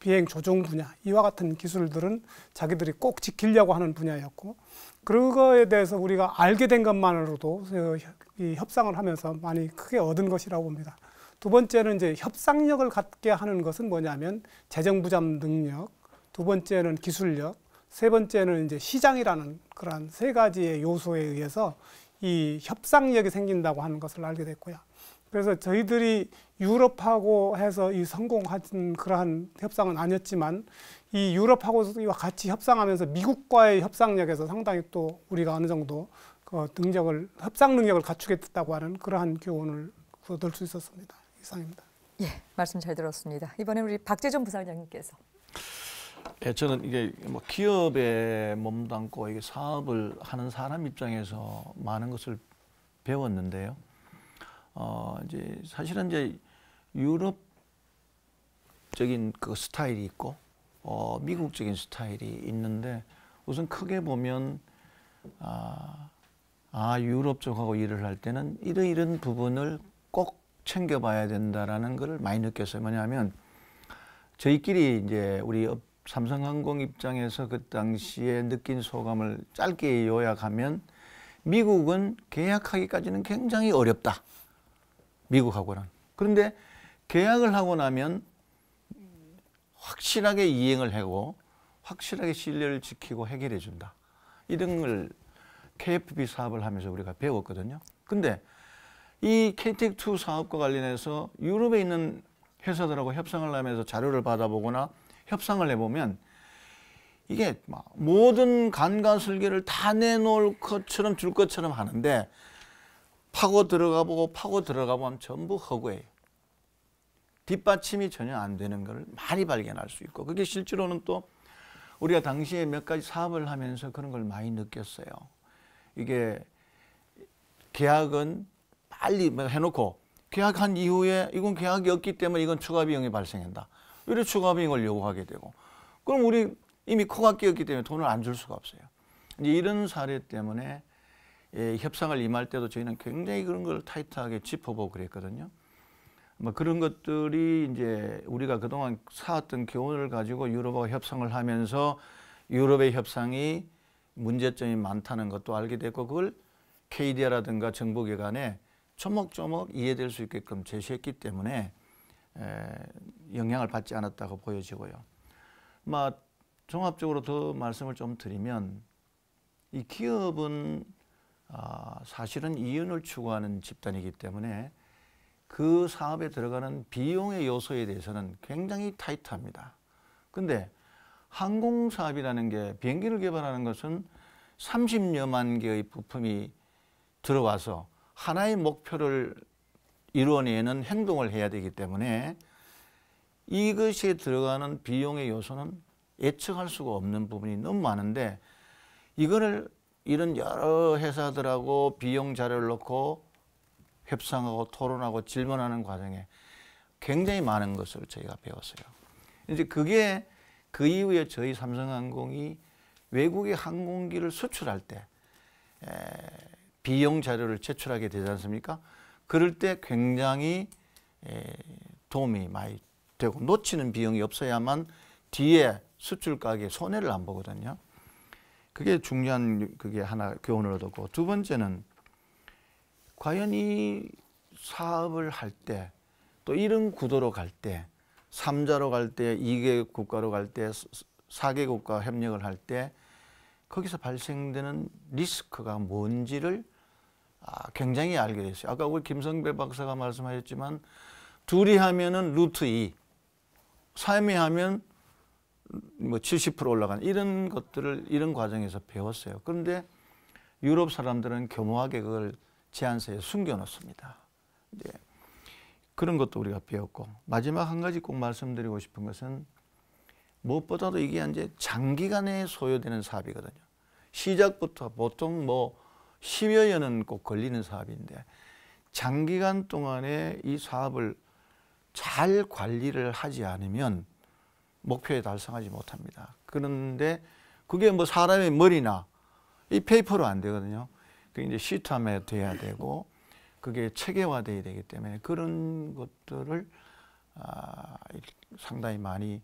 비행 조종 분야 이와 같은 기술들은 자기들이 꼭 지키려고 하는 분야였고 그거에 대해서 우리가 알게 된 것만으로도 이 협상을 하면서 많이 크게 얻은 것이라고 봅니다. 두 번째는 이제 협상력을 갖게 하는 것은 뭐냐면 재정 부담 능력, 두 번째는 기술력, 세 번째는 이제 시장이라는 그러한 세 가지의 요소에 의해서 이 협상력이 생긴다고 하는 것을 알게 됐고요. 그래서 저희들이 유럽하고 해서 이 성공한 그러한 협상은 아니었지만 이 유럽하고 같이 협상하면서 미국과의 협상력에서 상당히 또 우리가 어느 정도 협상 능력을 갖추게 됐다고 하는 그러한 교훈을 얻을 수 있었습니다. 이상입니다. 예, 말씀 잘 들었습니다. 이번에 우리 박재정 부사장님께서. 예, 저는 이게 뭐 기업에 몸담고 이게 사업을 하는 사람 입장에서 많은 것을 배웠는데요. 이제 사실은 이제 유럽적인 그 스타일이 있고 미국적인 스타일이 있는데 우선 크게 보면 유럽 쪽하고 일을 할 때는 이런 부분을 꼭 챙겨봐야 된다라는 걸 많이 느꼈어요. 뭐냐면 저희끼리 이제 우리 삼성항공 입장에서 그 당시에 느낀 소감을 짧게 요약하면 미국은 계약하기까지는 굉장히 어렵다. 미국하고는. 그런데 계약을 하고 나면 확실하게 이행을 하고 확실하게 신뢰를 지키고 해결해 준다. 이런 걸 KFB 사업을 하면서 우리가 배웠거든요. 근데 이 KTX2 사업과 관련해서 유럽에 있는 회사들하고 협상을 하면서 자료를 받아보거나 협상을 해보면 이게 모든 간과설계를 다 내놓을 것처럼 줄 것처럼 하는데 파고 들어가 보면 전부 허구예요. 뒷받침이 전혀 안 되는 걸 많이 발견할 수 있고 그게 실제로는 또 우리가 당시에 몇 가지 사업을 하면서 그런 걸 많이 느꼈어요. 이게 계약은 빨리 해놓고 계약한 이후에 이건 계약이 없기 때문에 이건 추가 비용이 발생한다. 이래 추가 비용을 요구하게 되고 그럼 우리 이미 코가 끼었기 때문에 돈을 안 줄 수가 없어요. 이제 이런 사례 때문에 협상을 임할 때도 저희는 굉장히 그런 걸 타이트하게 짚어보고 그랬거든요. 뭐 그런 것들이 이제 우리가 그동안 쌓았던 교훈을 가지고 유럽하고 협상을 하면서 유럽의 협상이 문제점이 많다는 것도 알게 됐고 그걸 KDR라든가 정부기관에 조목조목 이해될 수 있게끔 제시했기 때문에 영향을 받지 않았다고 보여지고요. 종합적으로 더 말씀을 좀 드리면 이 기업은 사실은 이윤을 추구하는 집단이기 때문에 그 사업에 들어가는 비용의 요소에 대해서는 굉장히 타이트합니다. 근데 항공사업이라는 게 비행기를 개발하는 것은 30여만 개의 부품이 들어와서 하나의 목표를 이루어내는 행동을 해야 되기 때문에 이것에 들어가는 비용의 요소는 예측할 수가 없는 부분이 너무 많은데 이거를 이런 여러 회사들하고 비용 자료를 놓고 협상하고 토론하고 질문하는 과정에 굉장히 많은 것을 저희가 배웠어요. 이제 그게 그 이후에 저희 삼성항공이 외국의 항공기를 수출할 때 비용 자료를 제출하게 되지 않습니까? 그럴 때 굉장히 도움이 많이 되고 놓치는 비용이 없어야만 뒤에 수출 가격에 손해를 안 보거든요. 그게 중요한 그게 하나 교훈을 얻었고, 두 번째는 과연 이 사업을 할 때 또 이런 구도로 갈 때 3자로 갈 때 2개 국가로 갈 때 4개 국가 협력을 할 때 거기서 발생되는 리스크가 뭔지를 굉장히 알게 됐어요. 아까 우리 김성배 박사가 말씀하셨지만 둘이 하면은 루트 2, 3이 하면 뭐 70% 올라가는 이런 것들을 이런 과정에서 배웠어요. 그런데 유럽 사람들은 교묘하게 그걸 제안서에 숨겨놓습니다. 이제 그런 것도 우리가 배웠고, 마지막 한 가지 꼭 말씀드리고 싶은 것은 무엇보다도 이게 이제 장기간에 소요되는 사업이거든요. 시작부터 보통 뭐 10여 년은 꼭 걸리는 사업인데 장기간 동안에 이 사업을 잘 관리를 하지 않으면 목표에 달성하지 못합니다. 그런데 그게 뭐 사람의 머리나 이 페이퍼로 안 되거든요. 그게 이제 시트화면 돼야 되고 그게 체계화돼야 되기 때문에 그런 것들을 상당히 많이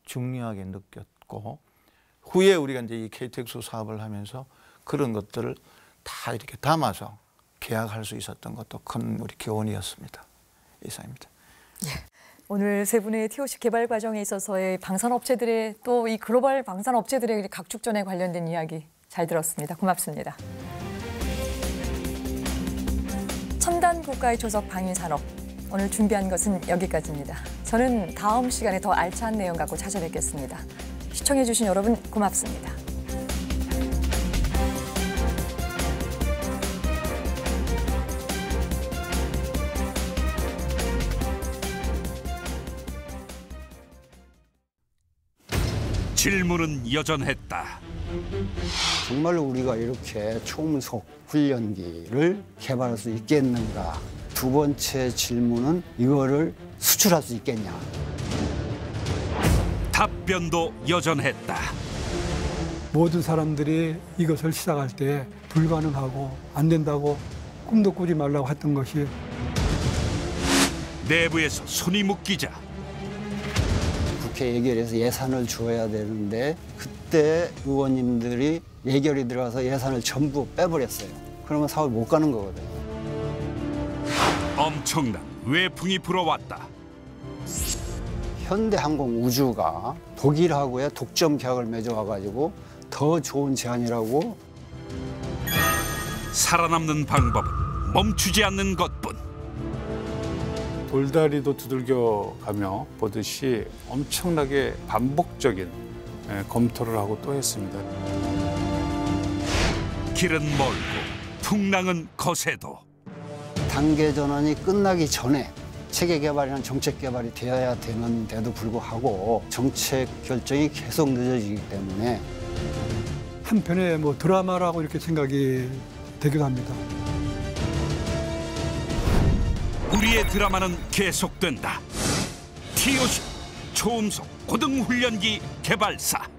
중요하게 느꼈고, 후에 우리가 이제 이 KTX 사업을 하면서 그런 것들을 다 이렇게 담아서 계약할 수 있었던 것도 큰 우리 교훈이었습니다. 이상입니다. 예. 오늘 세 분의 TOC 개발 과정에 있어서의 방산업체들의 또 이 글로벌 방산업체들의 각축전에 관련된 이야기 잘 들었습니다. 고맙습니다. 첨단 국가의 초석 방위산업. 오늘 준비한 것은 여기까지입니다. 저는 다음 시간에 더 알찬 내용 갖고 찾아뵙겠습니다. 시청해주신 여러분 고맙습니다. 질문은 여전했다. 정말로 우리가 이렇게 초음속 훈련기를 개발할 수 있겠는가? 두 번째 질문은 이거를 수출할 수 있겠냐? 답변도 여전했다. 모든 사람들이 이것을 시작할 때 불가능하고 안 된다고 꿈도 꾸지 말라고 했던 것이 내부에서 손이 묶이자 국회 예결에서 예산을 줘야 되는데 그때 의원님들이 예결이 들어가서 예산을 전부 빼버렸어요. 그러면 사업 못 가는 거거든요. 엄청난 외풍이 불어왔다. 현대항공우주가 독일하고의 독점 계약을 맺어와가지고 더 좋은 제안이라고. 살아남는 방법은 멈추지 않는 것뿐. 돌다리도 두들겨 가며 보듯이 엄청나게 반복적인 검토를 하고 또 했습니다. 길은 멀고 풍랑은 거세도 단계 전환이 끝나기 전에 체계 개발이나 정책 개발이 되어야 되는데도 불구하고 정책 결정이 계속 늦어지기 때문에 한편의 뭐 드라마라고 이렇게 생각이 되기도 합니다. 우리의 드라마는 계속된다. TOC 초음속 고등훈련기 개발사.